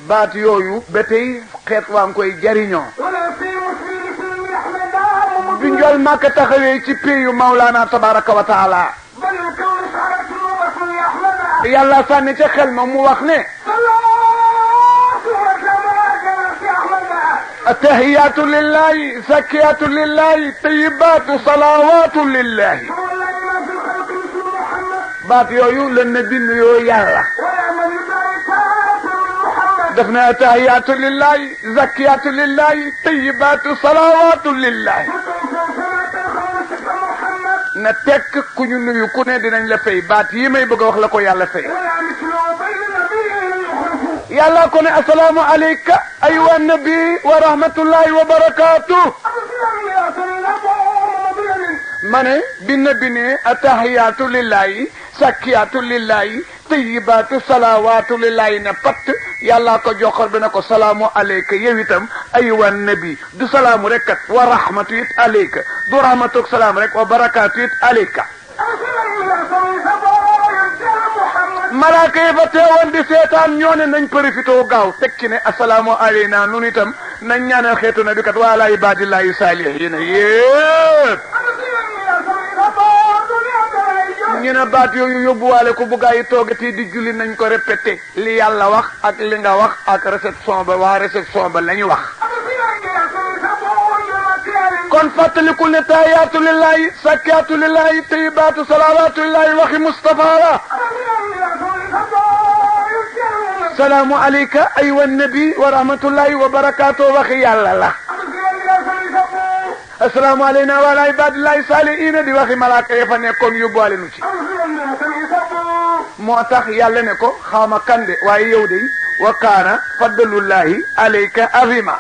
baat yooyu ba tey xeet waa ngi koy jariñoo bi njol màkk taxawee ci péyu Mawlana tabaraka wa taala yàlla sànni ca xel ma mu wax ne التحيات لله زكيات لله طيبات صلوات لله baat yooyu la nabi nuyoo yàlla def na tahiyaatu lillahi zakiyaatu lillahi tayibaatu salawaatu lillahi na tekk ku ñu nuyu ku ne dinañ la fay baat yi may bëgg a wax la ko yàlla fay yàlla ko ne asalaamu alayka aywa nabi wa rahmatullahi wa barakaatuh ma ne bi nabi ne atahiyaatu lillahi sakkiyaatu lillahi tayibaatu salawaatu lillahi ne patt yàlla ko joxor bi ne ko salaamu alayka yow itam aywa nabi du salaamu rek kat wa rahmatu it alayka du rahmatu ak salaam rek wa barakaatu it alayka malaaka yi fa teewoon di seetaan ñoo ne nañ profité gaaw tekki ne asalaamu alayna nun itam nañ ñaanal xeetu na bi kat wa ala ibadillahi saalihiina yépp ñu ne baat yooyu yóbbuwaale ko bu gaa yi toogati di julli nañ ko répété li yàlla wax ak li nga wax ak réception ba waa réception ba la ñu wax kon fàttaliku ne taayaatu lillahi sakkaatu lillahi tayibaatu salawaatu lillahi waxi Mustafa la salaamu alayka aywa nabi wa rahmatullahi wa barakaatu waxi yàlla la assalaamu alayna wa ala ibadillahi saalihiina di waxi malaaka ya fa nekkoon yóbbuwaale nu ci moo tax yàlla ne ko xawma kande waaye yow de wa kaana fadlullahi alayka azima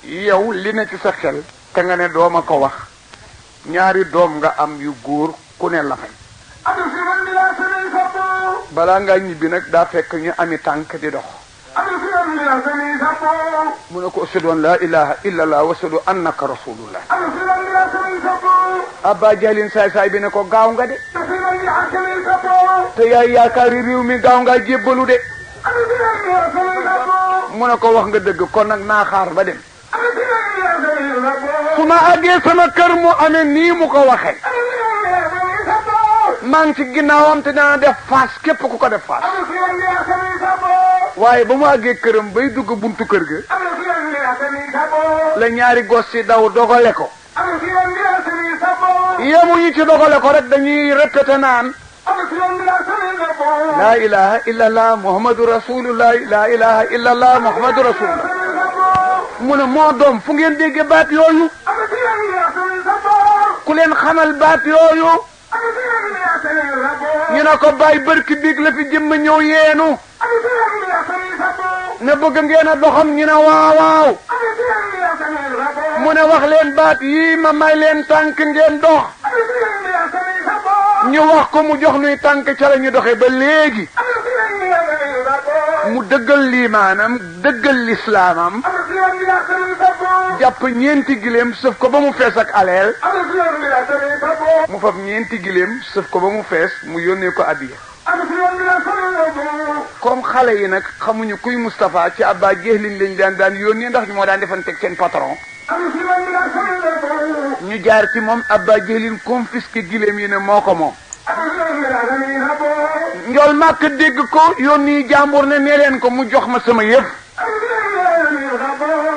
yow li ne ci sa xel te nga ne dooma ko wax ñaari doom nga am yu góor ku ne la fay balaa ngaa ñibbi nag daa fekk ñu ami tànk di dox mu ne ko ashhadu an la ilaha illa allah wa ashhadu annaka rasulullah abba jalin saay bi ne ko gaaw nga de te yaay yaakaari réew mi gaaw nga jébbalu de mu ne ko wax nga dëgg kon nag naa xaar ba dem su ma àggee sama kër mu amee nii mu ko waxee maa ngi ci ginnaawam te dana def faas képp ku ko def faas waaye ba mu àggee këram bay dugg buntu kër ga la ñaari gos ci daw dogale ko yemuñu ci dogale ko rek dañuy répété naan la ilaha illa allah muhammadu rasulullah la ilaha illa allah muhammadu rasulullah mu ne moo doom fu ngeen dégge baat yooyu ku leen xamal baat yooyu ñu ne ko bàyyi bërki biig la fi jëmm ñëw yeenu ne bëgg ngeen a doxam ñu ne waaw waaw mu ne wax leen baat yii ma may leen tànk ngeen dox ñu wax ko mu jox nuy tànk ca la ñu doxe ba léegi mu dëggal liimaanam dëggal lislaamam jàpp ñeenti gileem sëf ko ba mu fees ak aleel mu fab ñeenti gileem sëf ko ba mu fees mu yónnee ko addiya comme xale yi nag xamuñu kuy Moustapha ci abba jeexliñ lañ daan yónnee ndax ñu moo daan defanteeg seen patron ñu jaar ci moom abba jeexliñ confisqué gileem yi ne moo ko moom njool màkk dégg ko yónni jàmbur ne nee leen ko mu jox ma sama yëf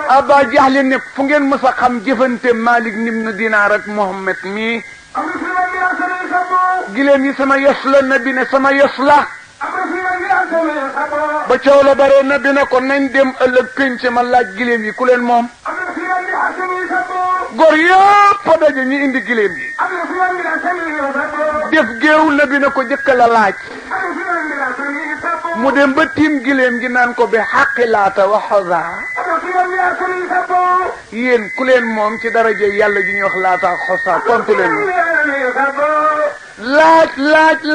abba jaxlin ne fu ngeen mës a xam jëfante Malik ibn Dinaar ak Muhammad mii gileem yi sama yos la nabi ne sama yos la ba coow la bare nabi ne ko nañ dem ëllëg pénc ma laaj gileem yi ku leen moom góor yëpp a daje ñu indi gileem yi def géew nabi ne ko jëkk la laaj mu dem ba tiim gileem gi naan ko bi xaqi laata wa xosa yéen ku leen moom ci daraje yàlla ji ñuy wax laata ak xosa tontu leen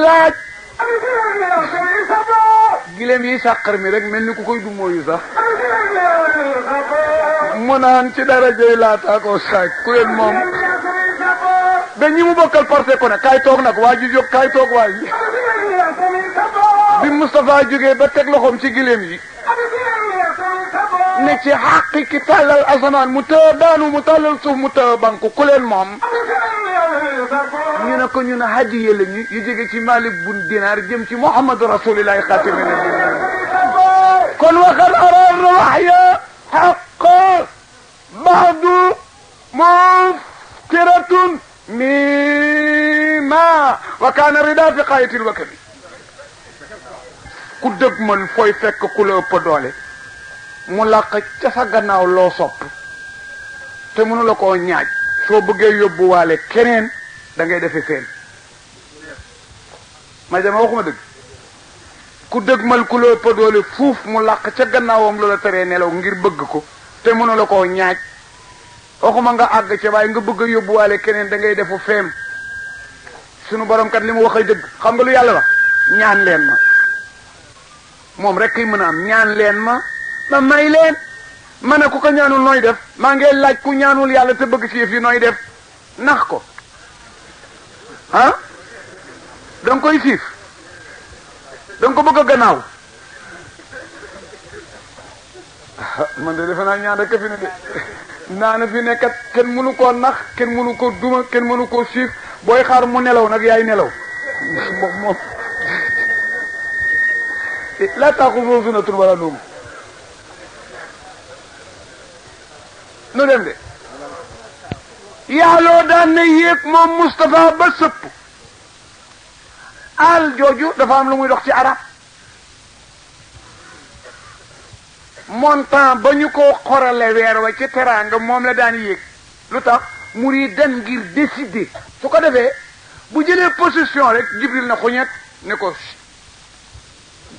laaj gileem yi sàqar mi rek mel ni ku koy du mooyu sax mu naan ci daraje laata ak xosa ku leen moom ba ñi mu bokkal parce que ne kaay toog nag waa ji jóg kaay toog waa ji bi Moustapha jógee ba teg loxoom ci gileem yi ne ci xàqi ki tàllal asamaan mu tëë daanu mu tàllal suuf mu tëë banku ku leen moom ñu ne ko ñu ne hadiye la ñu yu jóge ci Malik bun Dinaar jëm ci Muhammad rasulillahi xaatimi nabiyin kon waxal araar waxya xaqa baadu muftiratun mima wa kaana rida fi xaayatil wakami ku dëgg man fooy fekk ku la ëpp doole mu làq ca sa gannaaw loo sopp te mënu la koo ñaaj soo bëggee yóbbuwaale keneen da ngay defe seen ma dama waxuma dëgg ku dëgmal ku la ëpp doole fuuf mu làq ca gannaawam loola teree nelaw ngir bëgg ko te mënu la koo ñaaj waxuma nga àgg ca waaye nga bëgg a yóbbuwaale keneen da ngay defu feem sunu borom kat li mu wax ay dëgg xam nga lu yàlla wax ñaan leen ma moom rek kay mën a am ñaan leen ma may leen ma ne ku ko ñaanul nooy def maa ngi laaj ku ñaanul yàlla te bëgg ci yëf yi nooy def nax ko ah danga koy siif danga ko bëgg a gannaaw man de defe naa ñaan rek fi ne de naana fi nekkat kenn mënu koo nax kenn mënu ko duma kenn mënu koo siif booy xaar mu nelaw nag yaay nelaw moom laa taaxuzuhu sinatun wala nawm nu dem de yaaloo daan na yéeg moom Moustapha ba sëpp al jooju dafa am lu muy dox ci arab montant ba ñu ko xorale weer wa ci teraanga moom la daan yéeg lu tax muri dem ngir décider su ko defee bu jëlee position rek Jibril na xuñet ne ko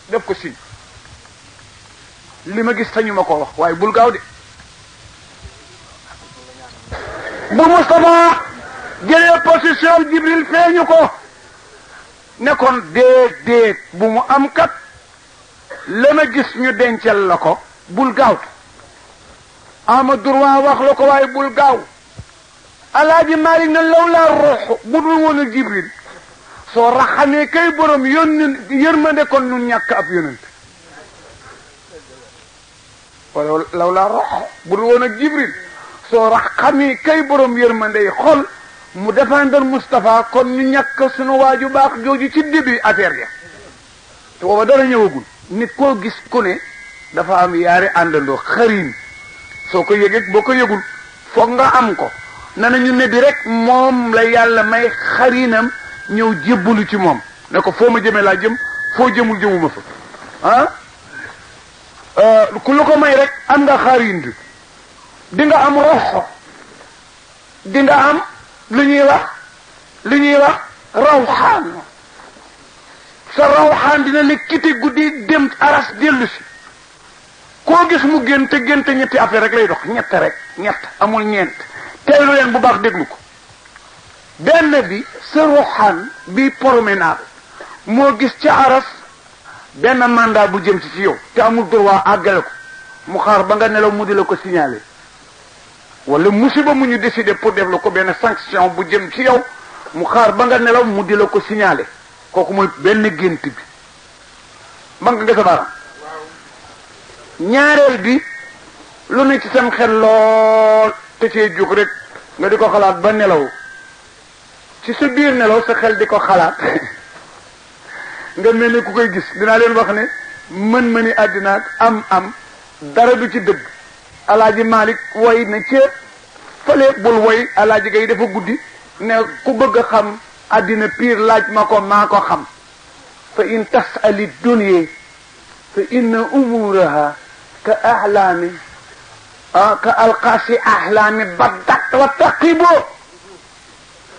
def ko signe li ma gis sañu ma ko wax waaye bul gaaw de bu Moustapha jëlee position Jibril feeñu ko ne kon déet bu mu am kat la ma gis ñu dencal la ko bul gaaw ama droit wax la ko waaye bul gaaw Alaaji Maalik na law laa ruux bu dul woon a Jibril soo raxamee kay borom yërmande kon nu ñàkk ab yonent wala law laa ruux bu dul woon a Jibril soo raxamee kay borom yërmande yi xol mu défendre Moustapha kon ñu ñàkk sunu waaju baax jooju ci début affaire ya te booba dara ñëwagul nit koo gis ku ne dafa am yaari àndandoo xarin soo ko yëgee boo ko yëgul foog nga am ko nanañu ne bi rek moom la yàlla may xarinam ñëw jébbalu ci moom ne ko foo ma jëmee laa jëm foo jëmul jëmuma fa ku lu ko may rek am nga xarin bi di nga am roxo di nga am lu ñuy wax rawxaan sa rawxaan dina la kiti guddi dem aras dellu si koo gis mu génte ñetti affaire rek lay dox ñett amul ñeent teelu leen bu baax déglu ko benn bi sa rawxaan bi promenade moo gis ca aras benn mandat bu jëm ci yow te amul droit àggale ko mu xaar ba nga nelaw mu di la ko signaler wala musiba mu ñu décider pour def la ko benn sanction bu jëm ci yow mu xaar ba nga nelaw mu di la ko signaler kooku mooy benn gént bi ba nga sa baaraam ñaareel bi lu ne ci sam xel lool te cee jóg rek nga di ko xalaat ba nelaw ci sa biir nelaw sa xel di ko xalaat nga mel ni ku koy gis dinaa leen wax ne mën-mëni àddina ak am dara du ci dëgg Alaaji Malik woy na ci fële bul woy Alaaji Gay dafa guddi ne ku bëgg a xam àddina piir laaj ma ko maa ko xam fa in tasali dunya fa inna umuraha ka ahlaami ka alqaasi ahlaami baddat wa taqibo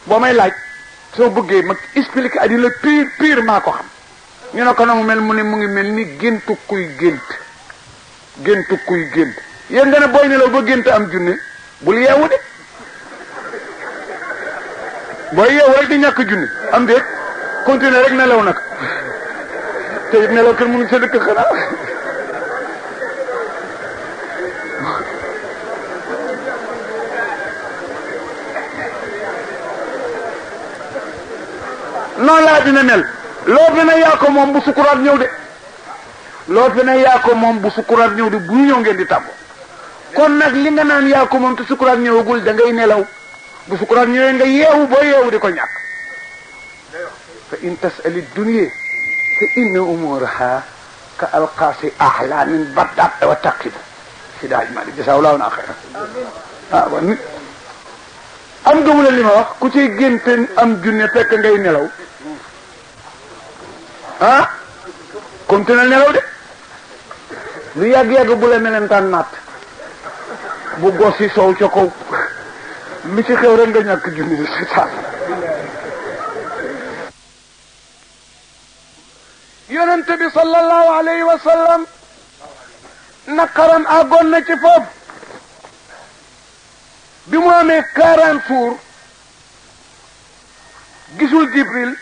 boo may laaj soo bëggee ma expliqué àddina piir maa ko xam ñu ne ko na mu mel mu ne mu ngi mel ni géntu kuy gént yéen nga ne booy nelaw ba gént am junne bul yeewu de booy yeewu rek di ñàkk junne am déet continuer rek nelaw nag te it nelaw kenn mënu sa dëkk xanaa noonu laa dina mel loo fi ne yaa ko moom bu sukuraat ñëw de bu sukuraat ñëw de bu ñëw ngeen di tàggoo kon nag li nga naan yaa ko moom te sukuraat ñëwagul da ngay nelaw bu sukuraat ñëwee nga yeewu boo yeewu di ko ñàkk fa in tasali dunya fa inna umuraha ka alqaasi ahlaamin baddat wa taqibu si daaj maa di jasaaw na xayran wa nit am gëmu leen li ma wax ku ciy génte am junne fekk ngay nelaw continué nelaw de lu yàgg-yàgg bu la melentaan naat bu gos yi soow ca kaw lu ci xew rek nga ñàkk junni si taal yonente bi sallallahu alayhi wa sallam naqaram àggoon na ci foofu bi mu amee 40 jours gisul Jibril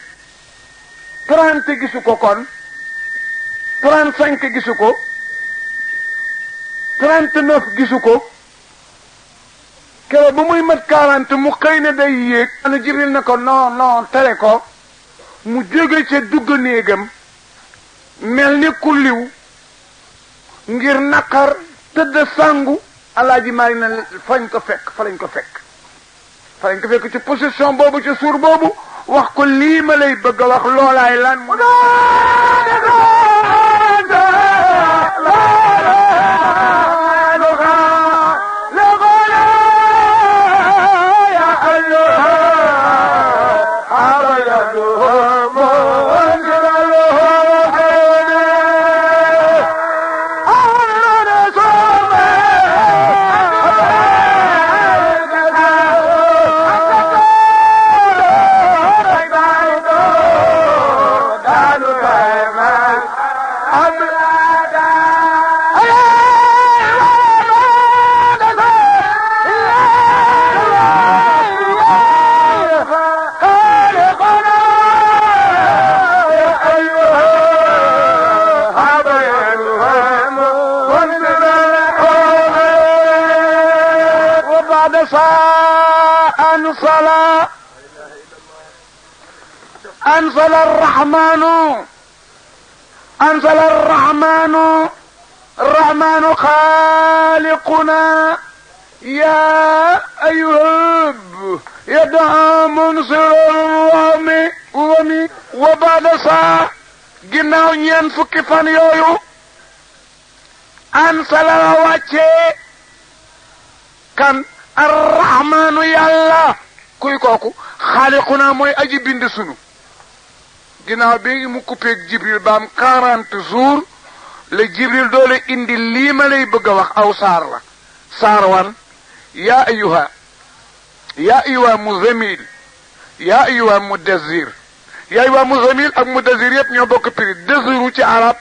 30 gisu ko kon 35 gisu ko 39 gisu ko keroog ba muy mat 40 mu xëy ne day yéeg ana Jibril na ko non tere ko mu jóge ca dugg néegam mel ni ku liw ngir naqar tëdd sangu alaaji maari na fa lañ ko fekk ci position boobu ci suur boobu wax ko lii ma lay bëgg a wax loolaay lan mu أنزل الرحمن خالقنا يا أيها يدعى منصر الوهمي وبعد ساعة ginnaaw ñeen fukki fan yooyu ansala wàcce kan arrahmanu yàlla kuy kooku xaaliquna mooy aji bind sunu ginnaaw bi mu coupé Jibril ba am 40 jours la Jibril doole indi lii ma lay bëgg a wax aw saar la saar wan yaa ayyuha muzammil yaa ayyuha mudazzir yaa ayyuha muzammil ak mudazzir yëpp ñoo bokk firi dëziru ci arab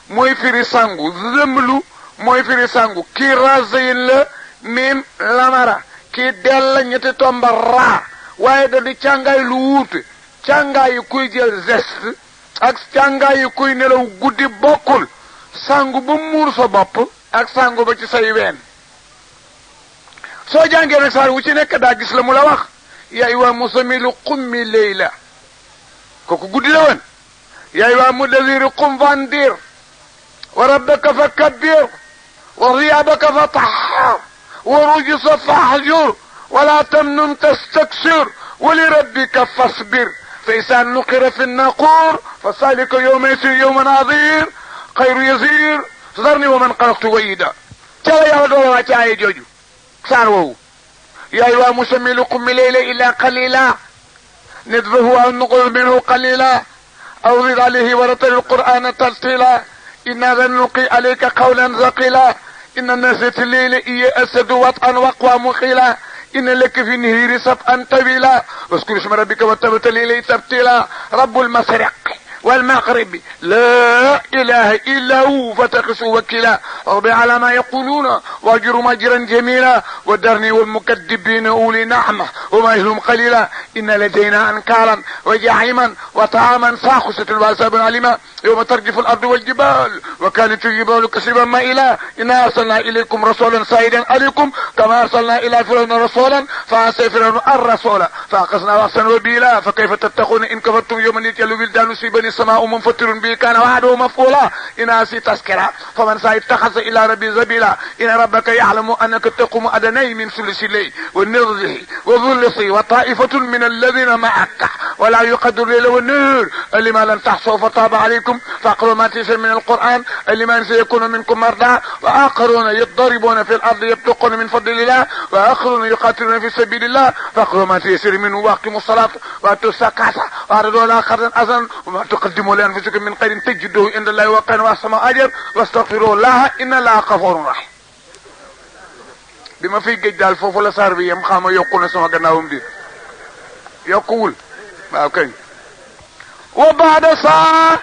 mooy firi sangu zëmlu mooy firi sangu kii razayin la mim lamara kii del la ñetti tomba raa waaye da di càngaay lu wuute càngaay yi kuy jël geste ak càngaay yi kuy nelaw guddi bokkul sangu ba muur sa bopp ak sangu ba ci say ween soo jàngee nag saar wu ci nekk daa gis la mu la wax yaa ayyuha muzammil qummi layla kooku guddi la woon yaa ayyuha mudazzir qum fandir wa rabbaka fakabbir wa thiyabaka fatahhar wa rujza fahjur wala tamnun tastakthir wa lirabbika fasbir فإذا نقر في الناقور فذلك يومئذ يوم عظيم خير يسير ذرني ومن خلقت وحيدا تلا يا ودوا تاي جوجو سارو يا أيها المزمل قم الليل إلا قليلا نصفه أو نقل منه قليلا أو زد عليه ورتل القرآن ترتيلا إنا لنلقي عليك قولا ثقيلا إن نزلة الليل هي أسد وطئا وأقوى مقيلا إن لك في النهير سبعا طويلا واذكر اسم ربك وتبتل إليه تبتيلا رب المشرق والمغرب لا إله إلا هو فتخذه وكيلا اصبر على ما يقولون واجر مجرا جميلا ودرني والمكذبين أولي نعمة وما يهلهم قليلا إن لدينا أنكالا وجحيما وطعاما ذا غصة وعذابا أليما يوم ترجف الأرض والجبال وكانت الجبال كثيبا مائلا إنا أرسلنا إليكم رسولا شاهدا عليكم كما أرسلنا إلى فرعون رسولا فعصى فرعون الرسول فأخذناه أخذا وبيلا فكيف تتقون إن كفرتم يوما يجعل الولدان شيبا السماء منفطر به كان وعده مفعولا إن أسي تذكرة فمن شاء اتخذ إلى ربي سبيلا إن ربك يعلم أنك تقوم أدنى من ثلث الليل ونصفه وثلثه وطائفة من الذين معك ولا يقدر الليل والنهار لما لم تحصوا فتاب عليكم فاقروا ما تيسر من القرآن لمن سيكون منكم مرضى وآخرون يضربون في الأرض يبتغون من فضل الله وآخرون يقاتلون في سبيل الله فاقروا ما تيسر منه واقيموا الصلاة وآتوا الزكاة وأعرضوا عن آخرين حسنا وما تقدموا لأنفسكم من خير تجدوه عند الله وقيا وأحسن أجر واستغفروا الله إن الله غفور رحيم. بما في géej daal foofu la saar bi yam xama yokku na sama gannaawam di yokkuwul waaw kañ wa baada saa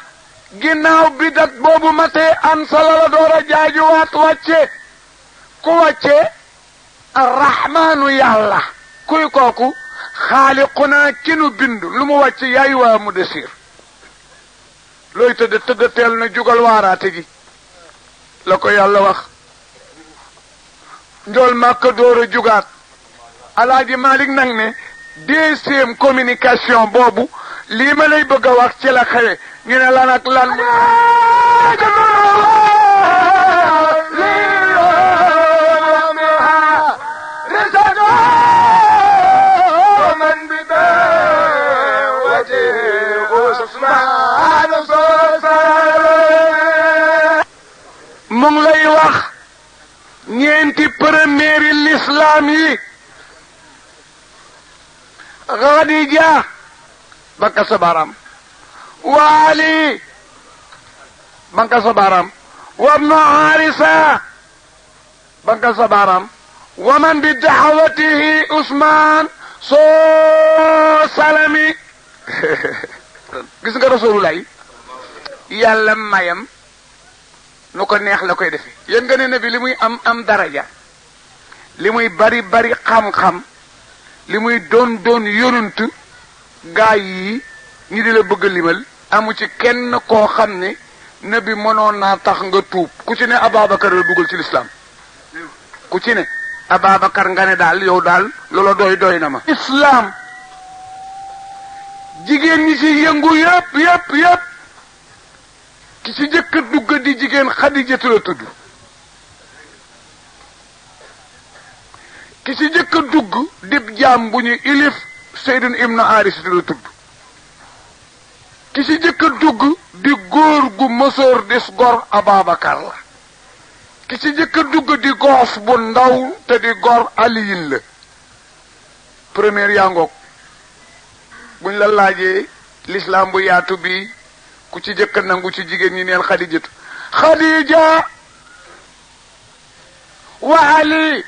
ginnaaw bi dat boobu matee an sala la door a jaajuwaat wàcce ku wàcce arrahmaanu yàlla kuy kooku xaaliquna ki nu bind lu mu wàcce yaay waa mu desir looy tëdd teel na jugal waaraate gi la ko yàlla wax njool Makka door a jugaat Alaaji Malik nag ne deuxième communication boobu lii ma lay bëgg a wax ci la xewe ñu ne lan ak lan mu ngi lay wax ñeenti première l'islam yi Khadija banka sa baram wa Ali banka sa baram wa ibn Harisa banka sa baram wa man bi da'watihi Usman so salami gis nga Rasulullah yàlla mayam nu ko neex la koy defe yéen nga ne nabi li muy am daraja li muy bari xam-xam li muy doon yonent gaay yi ñi di la bëgg limal amu ci kenn koo xam ne nabi mënoon naa tax nga tuub ku ci ne Ababakar la dugal ci l'islam ku ci ne Ababakar nga ne daal yow daal loola doy na ma islam jigéen ñi ci yëngu yépp ki ci jëkk dugg di jigéen Xadijatu la tudd ki ci jëkk dugg dib jaam bu ñu ilif Seydun ibnu Haris la tudd ki ci jëkk dugg di góor gu mësoor dis gor Ababakar la ki ci jëkk dugg di goos bu ndaw te di gor Aliyin la première yaa ngoog buñ la laajee l'islam bu yaatu bi ku ci jëkk nangu ci jigéen ñi neel Xadijatu Xadija wa Ali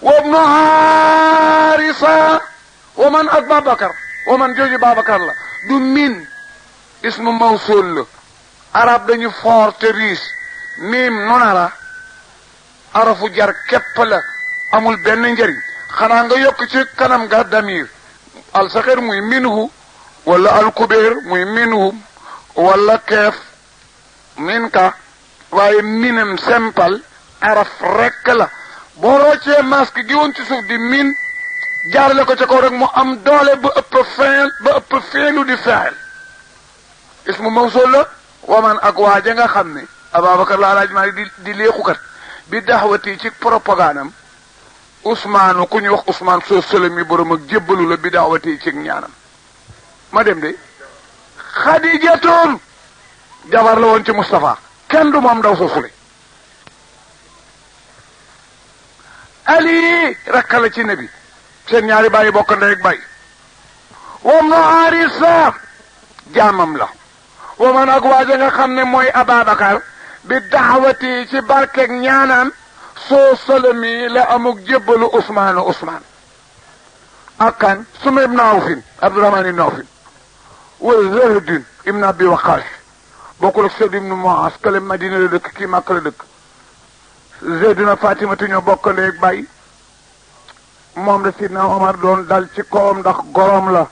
wa ibnu Harisa wa man ak Babakar wa man jooju Babakar la du min ismu mawsul la arab dañu fort te riche miim nona la arafu jar képp la amul benn njëriñ xanaa nga yokk ci kanam ga damir al saxir muy minhu wala alkubeer muy minhum wala keef min ka waaye minam simple araf rekk la boo roccee masque gi woon ci suuf di min jaarale ko ca kaw rek mu am doole ba ëpp feelu di fexel ismu mawsul la waman ak waaja nga xam ne Ababakar la Alaaji Maalik di léexukat bi daxwati ci propagandam Ousmane ku ñu wax Ousmane soo sëlëm yi borom ak jébbalu la bi daxwati ci ñaanam ma dem de Xadijatun jabar la woon ci Moustapha kenn du moom daw soosule Ali rakka la ci nabi seen ñaari bàyyi bokk ndey ak bàyyi wa ibnu Harisa jaamam la wa man ak waaja nga xam ne mooy Ababakar bi daxawati ci barkeeg ñaanam soo salami la amuk jébbalu Ousmane ak kan Suma ibn Awfin Abdurahman ibn Awfin wa Zayd ibn Abi Waqaas bokkul ak Sayd ibn Muaaz kële Madina la dëkk kii Makka la dëkk Zayd na Fatimatu ñoo bokk ndey ak baay moom la Sidna Omar doon dal ci kawam ndax gorom la